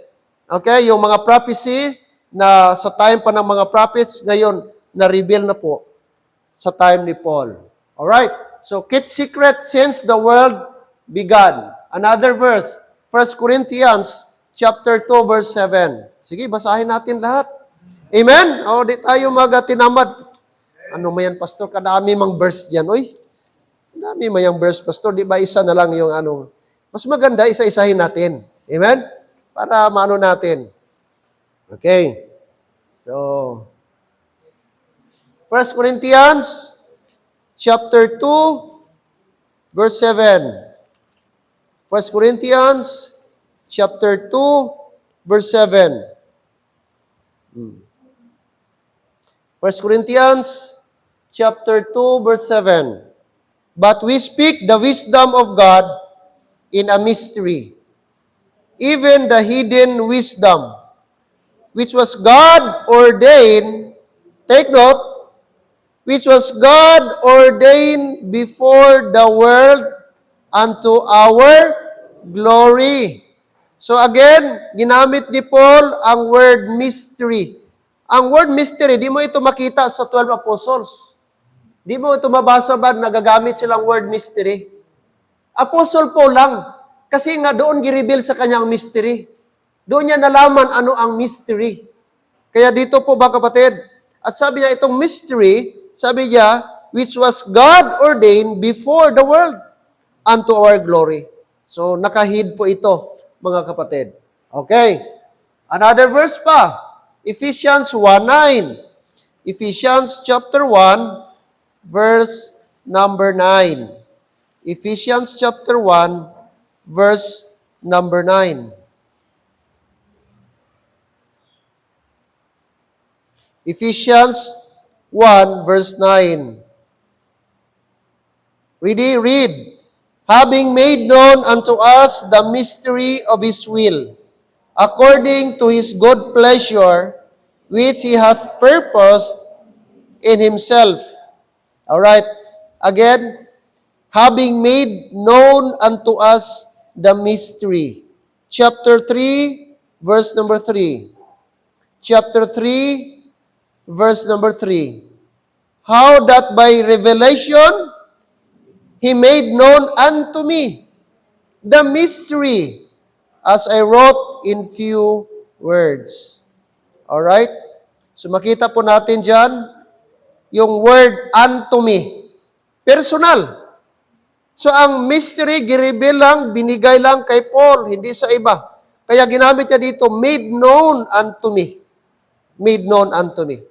Okay, yung mga prophecy na sa time pa ng mga prophets, ngayon, na-reveal na po sa time ni Paul. Alright, so keep secret since the world began. Another verse, 1 Corinthians chapter 2, verse 7. Sige, basahin natin lahat. Amen? O, di tayo tinamad. Ano mo yan, pastor? Kadami mang verse dyan. Uy, kadami mayang verse, pastor. Di ba isa na lang yung ano? Mas maganda, isa-isahin natin. Amen? Para maano natin. Okay. So, 1 Corinthians chapter 2, verse 7. 1 Corinthians chapter 2, verse 7. 1 Corinthians chapter 2, verse 7. But we speak the wisdom of God in a mystery, even the hidden wisdom, which was God ordained, take note, which was God ordained before the world unto our glory. So again, ginamit ni Paul ang word mystery. Ang word mystery, di mo ito makita sa 12 apostles. Di mo ito mabasa ba nagagamit silang word mystery? Apostle Paul lang. Kasi nga doon gi-reveal sa kanyang mystery. Doon niya nalaman ano ang mystery. Kaya dito po ba kapatid? At sabi niya itong mystery, sabi niya, which was God ordained before the world. unto our glory. So, nakahid po ito, mga kapatid. Okay. Another verse pa. Ephesians 1:9. Ephesians chapter 1, verse number 9. Ephesians chapter 1, verse number 9. Ephesians 1, verse 9. Read. Having made known unto us the mystery of His will, according to His good pleasure, which He hath purposed in Himself. Alright. Again, having made known unto us the mystery. Chapter 3, verse number 3. Chapter 3, verse number 3. How that by revelation He made known unto me the mystery, as I wrote in few words. Alright? So makita po natin dyan, yung word unto me. Personal. So ang mystery, gireveal lang, binigay lang kay Paul, hindi sa iba. Kaya ginamit niya dito, made known unto me. Made known unto me.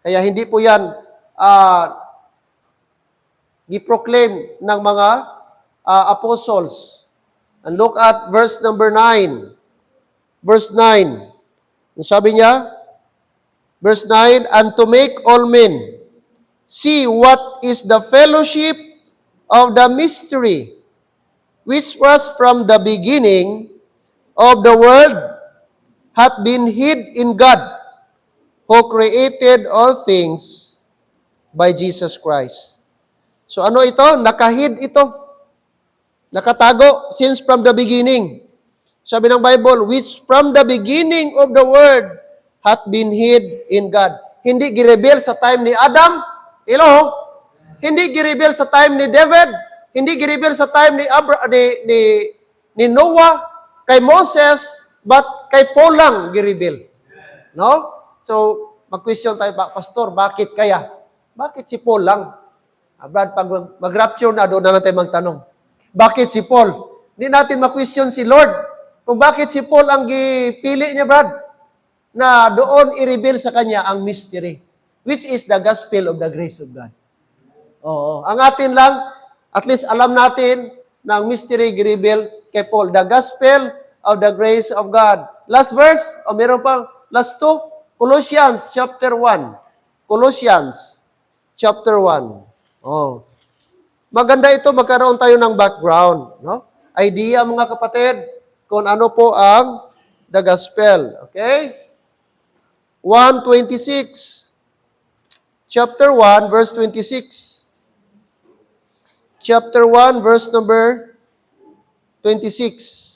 Kaya hindi po yan giproclaim ng mga apostles. And look at verse number 9. Verse 9. Sabi niya, verse 9, and to make all men see what is the fellowship of the mystery, which was from the beginning of the world, hath been hid in God, who created all things by Jesus Christ. So ano ito? Nakahid ito. Nakatago since from the beginning. Sabi ng Bible, which from the beginning of the world hath been hid in God. Hindi gireveal sa time ni Adam. Hello? Hindi gireveal sa time ni David. Hindi gireveal sa time ni Noah, kay Moses, but kay Paul lang gireveal. No? So, mag-question tayo, Pastor, bakit kaya? Bakit si Paul lang? Brad, pag mag-rapture na, doon na natin magtanong. Bakit si Paul? Hindi natin ma-question si Lord. Kung bakit si Paul ang gipili niya, Brad, na doon i-reveal sa kanya ang mystery, which is the gospel of the grace of God. Oo. Ang atin lang, at least alam natin na ang mystery i-reveal kay Paul, the gospel of the grace of God. Last verse, o meron pang last two, Colossians chapter 1. Colossians chapter 1. Oh. Maganda ito, magkaroon tayo ng background, no? Idea, mga kapatid, kung ano po ang the gospel. Okay? 1:26. Chapter 1, verse 26. Chapter 1, verse number 26.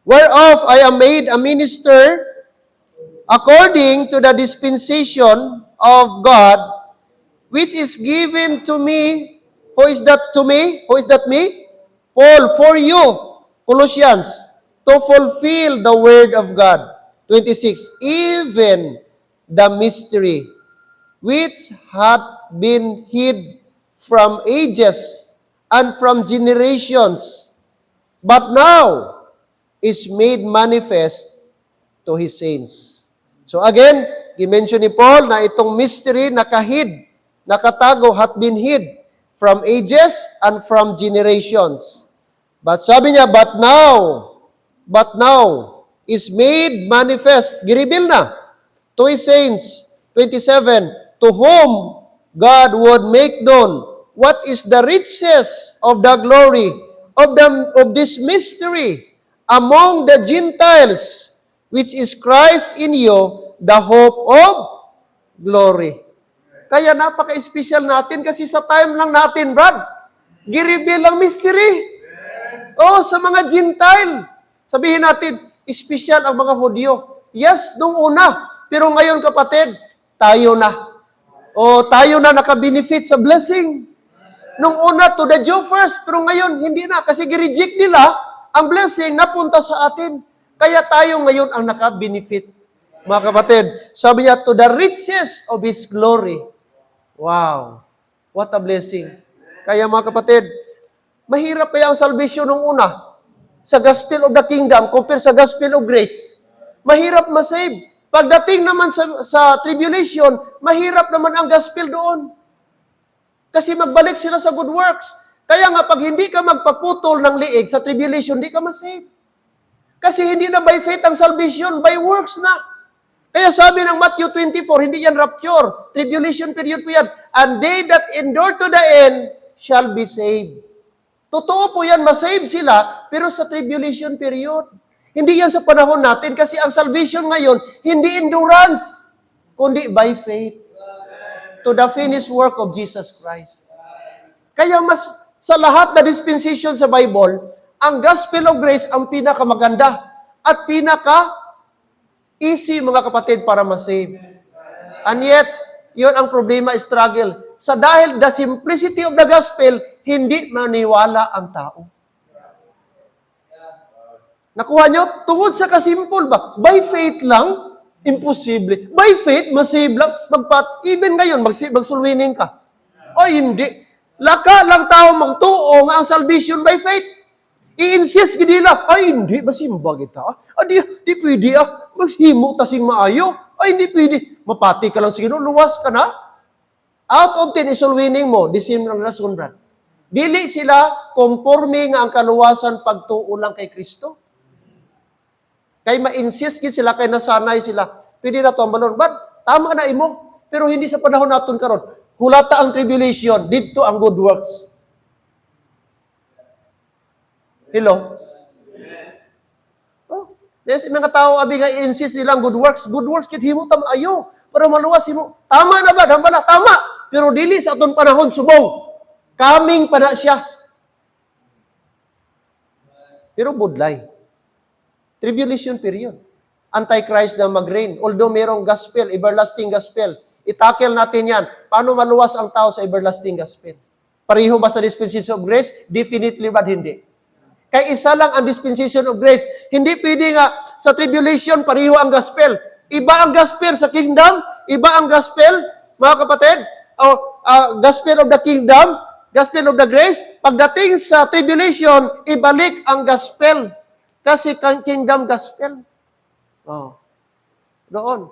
Whereof I am made a minister according to the dispensation of God, which is given to me. Who is that to me? Who is that me? Paul, for you, Colossians, to fulfill the word of God. 26, even the mystery, which hath been hid from ages and from generations, but now is made manifest to His saints. So again, i-mention ni Paul na itong mystery nakahid, nakatago, hath been hid from ages and from generations. But sabi niya, but now is made manifest, gireveal na, to His saints. 27, to whom God would make known what is the riches of the glory of this mystery among the Gentiles, which is Christ in you, the hope of glory. Kaya napaka-special natin kasi sa time lang natin, Brad, gireveal ang mystery. Oh, sa mga Gentile. Sabihin natin, special ang mga Hudyo. Yes, nung una. Pero ngayon, kapatid, tayo na. Oh, tayo na naka-benefit sa blessing. Nung una, to the Jew first. Pero ngayon, hindi na. Kasi gi-reject nila ang blessing na punta sa atin. Kaya tayo ngayon ang naka-benefit. Mga kapatid, sabi niya, to the riches of His glory. Wow. What a blessing. Kaya mga kapatid, mahirap kaya ang salvation nung una sa gospel of the kingdom compare sa gospel of grace. Mahirap masave. Pagdating naman sa tribulation, mahirap naman ang gospel doon. Kasi magbalik sila sa good works. Kaya nga, pag hindi ka magpaputol ng liig sa tribulation, hindi ka masave. Kasi hindi na by faith ang salvation, by works na. Kaya sabi ng Matthew 24, hindi yan rapture. Tribulation period po yan. And they that endure to the end shall be saved. Totoo po yan, masave sila, pero sa tribulation period. Hindi yan sa panahon natin kasi ang salvation ngayon, hindi endurance, kundi by faith. To the finished work of Jesus Christ. Kaya mas sa lahat na dispensation sa Bible, ang gospel of grace ang pinakamaganda at easy, mga kapatid, para masave. And yet, yun ang problema, struggle. Sa dahil the simplicity of the gospel, hindi maniwala ang tao. Nakuha nyo? Tungod sa kasimple ba? By faith lang, imposible. By faith, masave lang. Even ngayon, magsulwining ka. O hindi. Laka lang tao magtuo nga ang salvation by faith. I-insist nila, ay hindi, masimba kita. Di pwede maghimo tasing maayo. Ay hindi pwede. Mapati ka lang sige, luwas ka na. Out of 10 isulwining mo, di same ng rason, brad. Dili sila conforme nga ang kaluwasan pagtuo lang kay Kristo. Kay ma-insist sila, kay nasanay sila. Pwede na to ang balon. But, tama na imo. Pero hindi sa panahon natin karon. Hulata ang tribulation, dito ang good works. Hello? Oh, yes, mga tao abi nga i-insist nilang good works. Good works kit himo tam ayo para maluwas himo. Tama na ba? Dambala tama. Pero dili sa aton panahon subong. Kaming pa na siya. Pero budlay. Tribulation period. Antichrist na mag-reign. Although merong gospel, everlasting gospel. Itakel natin yan. Paano maluwas ang tao sa everlasting gospel? Pareho ba sa dispensation of grace? Definitely ba hindi? Kaya isa lang ang dispensation of grace. Hindi pwede nga sa tribulation, pareho ang gospel. Iba ang gospel sa kingdom, iba ang gospel, mga kapatid, gospel of the kingdom, gospel of the grace. Pagdating sa tribulation, ibalik ang gospel. Kasi kingdom gospel. Oh. Doon.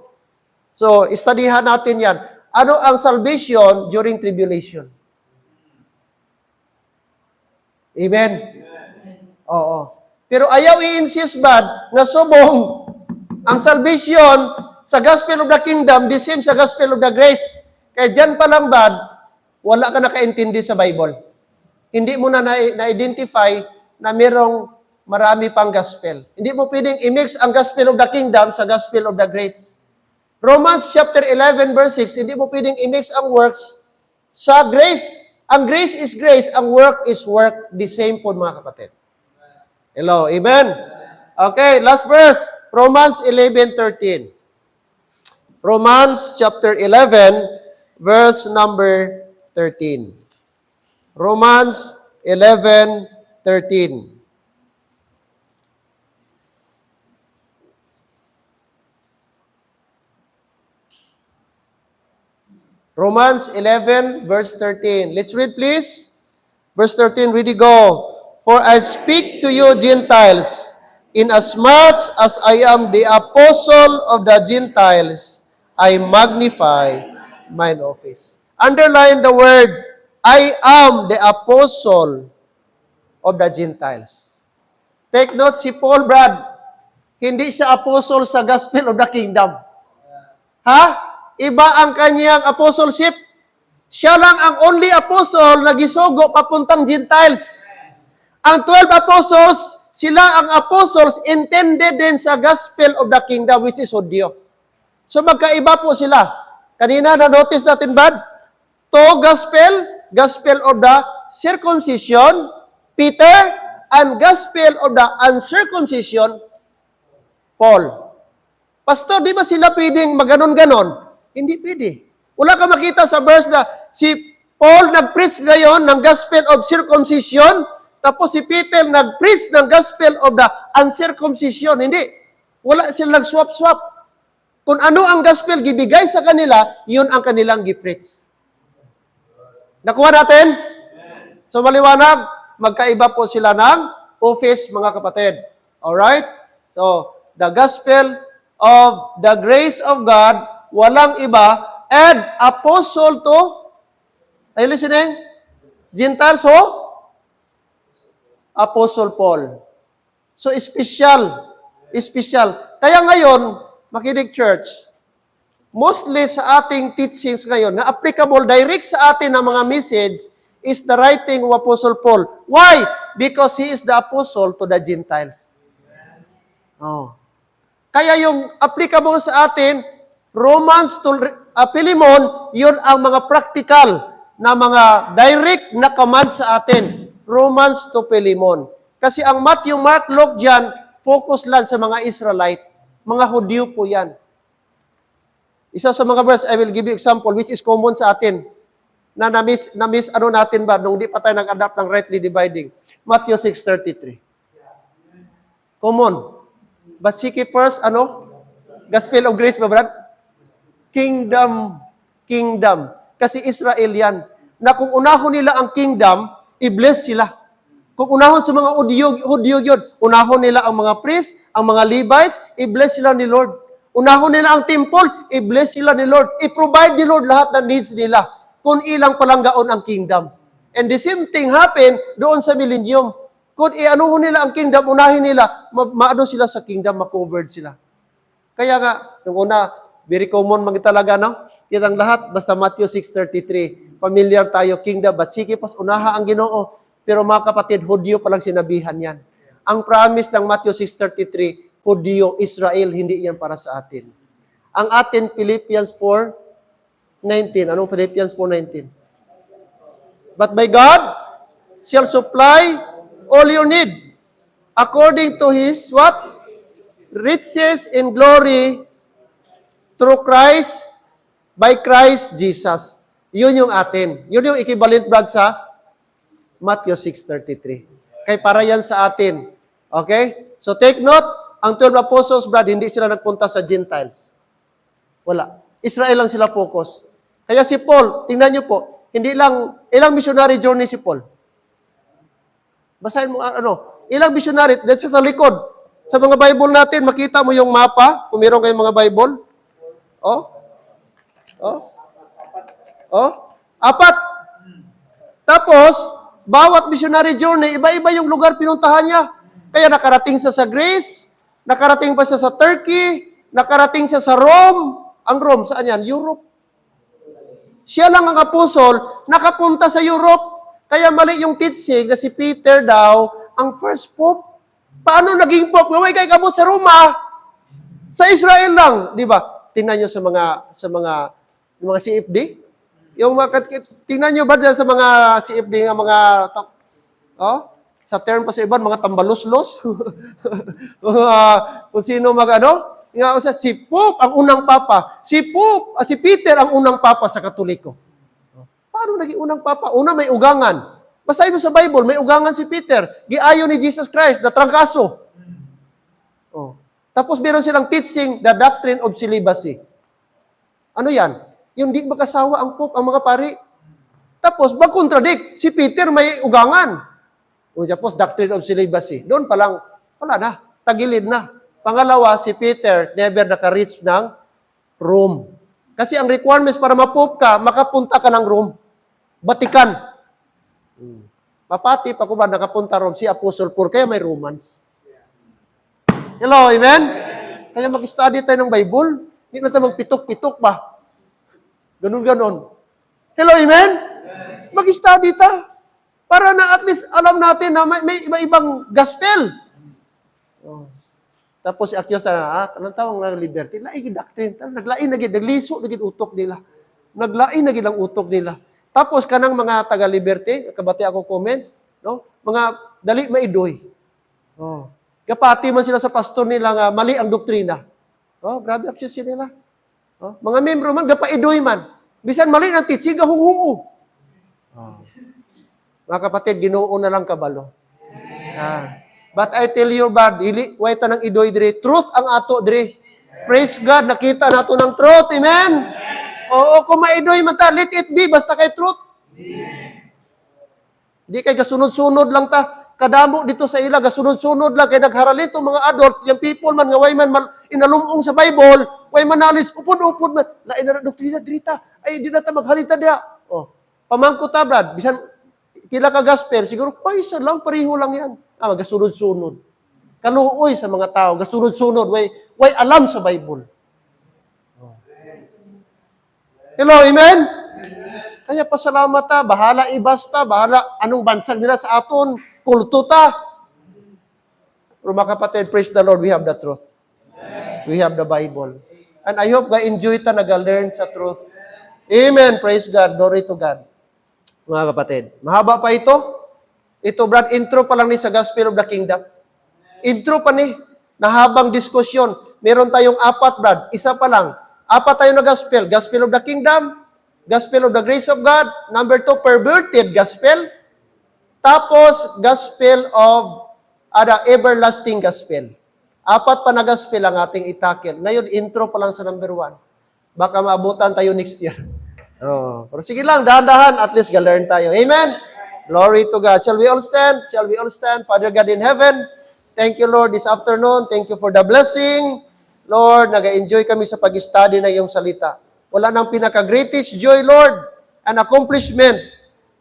So, studyhan natin yan. Ano ang salvation during tribulation? Amen? Oo. Pero ayaw i-insist bad nga subong ang salvation sa gospel of the kingdom, the same sa gospel of the grace. Kaya dyan pa lang bad, wala ka nakaintindi sa Bible. Hindi mo na na-identify na merong marami pang gospel. Hindi mo pwedeng i-mix ang gospel of the kingdom sa gospel of the grace. Romans chapter 11 verse 6, hindi mo pwedeng i-mix ang works sa grace. Ang grace is grace, ang work is work. The same po, mga kapatid. Hello, amen? Okay, last verse, Romans 11:13. Romans chapter 11, verse number 13. Romans 11:13. Romans 11, verse 13. Let's read, please. Verse 13, ready, go. For I speak to you, Gentiles, inasmuch as I am the apostle of the Gentiles, I magnify mine office. Underline the word, I am the apostle of the Gentiles. Take note, si Paul, Brad, hindi siya apostle sa gospel of the kingdom. Ha? Iba ang kanyang apostleship. Siya lang ang only apostle na gisugo papuntang Gentiles. Ang 12 apostles, sila ang apostles intended din sa gospel of the kingdom, which is Hudyo. So magkaiba po sila. Kanina na-notice natin ba? To gospel of the circumcision, Peter, and gospel of the uncircumcision, Paul. Pastor, di ba sila pwedeng maganon-ganon? Hindi pwede. Wala ka makita sa verse na si Paul nag-preach ngayon ng gospel of circumcision, tapos si Peter nag-preach ng gospel of the uncircumcision. Hindi. Wala silang nag-swap-swap. Kung ano ang gospel gibigay sa kanila, yun ang kanilang gipreach. Nakuha natin? So maliwanag, magkaiba po sila ng office, mga kapatid. Alright? So, the gospel of the grace of God, walang iba, and apostle to, are you listening? Gentiles who? Apostle Paul. So, special. Kaya ngayon, makinig church, mostly sa ating teachings ngayon, na applicable direct sa atin ng mga message, is the writing of Apostle Paul. Why? Because he is the apostle to the Gentiles. Oh. Kaya yung applicable sa atin, Romans to Philemon, yun ang mga practical na mga direct na command sa atin. Romans to Philemon. Kasi ang Matthew, Mark, Luke dyan, focus lang sa mga Israelite. Mga Hudyo po yan. Isa sa mga verse, I will give you example, which is common sa atin. Na na-miss ano natin ba, nung di pa tayo nag-adapt ng rightly dividing. Matthew 6:33. Common. But seek ye first, Gospel of grace ba, Brad? Kingdom. Kasi Israel yan. Na kung unahon nila ang kingdom, i-bless sila. Kung unahon sa mga Hudyo yun, unahon nila ang mga priests, ang mga Levites, i-bless sila ni Lord. Unahon nila ang temple, i-bless sila ni Lord. I-provide ni Lord lahat ng needs nila. Kung ilang palanggaon ang kingdom. And the same thing happened doon sa millennium. Kung i-anuhon nila ang kingdom, unahin nila, maano sila sa kingdom, ma-covered sila. Kaya nga, nung una, very common talaga, no? Kitang lahat, basta Matthew 6:33, familiar tayo, kingdom, but sige pas, unaha ang Ginoo. Pero mga kapatid, Hudyo palang sinabihan yan. Ang promise ng Matthew 6:33, Hudyo, Israel, hindi yan para sa atin. Ang atin, Philippians 4:19. Anong Philippians 4:19? But by God shall supply all your need according to His what? Riches in glory through Christ, by Christ Jesus. Yun yung atin. Yun yung equivalent, Brad, sa Matthew 6:33. Kaya para yan sa atin. Okay? So take note, ang 12 apostles, Brad, hindi sila nagpunta sa Gentiles. Wala. Israel lang sila focus. Kaya si Paul, tingnan nyo po, ilang missionary journey si Paul? Basahin mo, ilang missionary, that's sa likod. Sa mga Bible natin, makita mo yung mapa, kung meron kayong mga Bible. Apat. Tapos, bawat missionary journey, iba-iba yung lugar pinuntahan niya. Kaya nakarating siya sa Greece, nakarating pa siya sa Turkey, nakarating siya sa Rome. Ang Rome, saan yan? Europe. Siya lang ang apostol, nakapunta sa Europe. Kaya mali yung teaching na si Peter daw, ang first pope. Paano naging pope? Ngaway kay kabot sa Roma. Sa Israel lang, di ba? Tingnan nyo sa mga CFD. Tingnan nyo ba dyan sa mga CFD ng mga, sa term pa sa iban, mga tambalos-los. Kung sino si Pope ang unang papa. Si Peter ang unang papa sa Katoliko. Paano naging unang papa? Una, may ugangan. Basahin mo sa Bible, may ugangan si Peter. Giayo ni Jesus Christ, na trangkaso. Tapos meron silang teaching, the doctrine of celibacy. Ano yan? Yung di magkasawa ang Pope, ang mga pari. Tapos, mag-contradict. Si Peter may ugangan. Tapos, doctrine of celibacy. Doon pa lang, wala na. Tagilid na. Pangalawa, si Peter never naka-reach ng Rome. Kasi ang requirements para ma-pope ka, makapunta ka ng Rome. Vatican. Papati pa kung ba nakapunta Rome, si Apostle Paul, kaya may Romans. Hello, amen? Kaya mag-study tayo ng Bible. Hindi na tayo magpitok-pitok pa. Ganun-ganon. Hello, amen? Mag-study ta. Para na at least alam natin na may iba-ibang gospel. Tapos si Akyos anong tawag ng liberty? Laing doctrine. Naglain na gid, nagliso na gid utok nila. Naglain na gid ang utok nila. Tapos kanang mga taga-liberty, kabati ako comment, no? Mga dali maidoy. Kapati man sila sa pastor nila nga mali ang doktrina. Grabe Akyos nila. Mga membro man gapaidoy man. Bisan mali ang teaching gahunghungo. Mga kapatid, Ginoo na lang kabalo. But I tell you, bad, way tanang idoy dire. Truth ang ato dire. Praise God, nakita nato ng truth. Amen? Oo, kung maidoy mata, let it be, basta kay truth. Di kay gasunod-sunod lang ta. Kadamo dito sa ila, gasunod-sunod lang, kay nagharalin itong mga adult, yung people man, nga way man inalumong sa Bible, way man nalis, upod-upod man, lain na doktrina, drita, ay, di na ta maghalita diya. Oh, pamangko ta, Brad, bisan, kila ka gospel, siguro, isa lang, pareho lang yan. Gasunod-sunod. Kaluoy sa mga tao, gasunod-sunod, way alam sa Bible. Oh. Hello, amen? Kaya pasalamat ta, bahala ibasta, bahala anong bansag nila sa aton, kulto ta. Pero mga kapatid, praise the Lord, we have the truth. We have the Bible. And I hope ga-enjoy ta, nag-learn sa truth. Amen, praise God, glory to God. Mga kapatid, mahaba pa ito. Ito, Brad, intro pa lang ni sa Gospel of the Kingdom. Intro pa ni, nahabang diskusyon. Meron tayong 4, Brad, isa pa lang. 4 tayo na Gospel. Gospel of the Kingdom, Gospel of the Grace of God, number 2, perverted Gospel, tapos Gospel of the Everlasting Gospel. 4 pa na Gospel ang ating itakil. Ngayon, intro pa lang sa number 1. Baka maabutan tayo next year. Oh, pero sige lang, dahan-dahan, at least ga-learn tayo. Amen? Glory to God. Shall we all stand? Shall we all stand? Father God in heaven, thank you, Lord, this afternoon. Thank you for the blessing. Lord, nag-enjoy kami sa pag-study na iyong salita. Wala nang pinaka-greatest joy, Lord, and accomplishment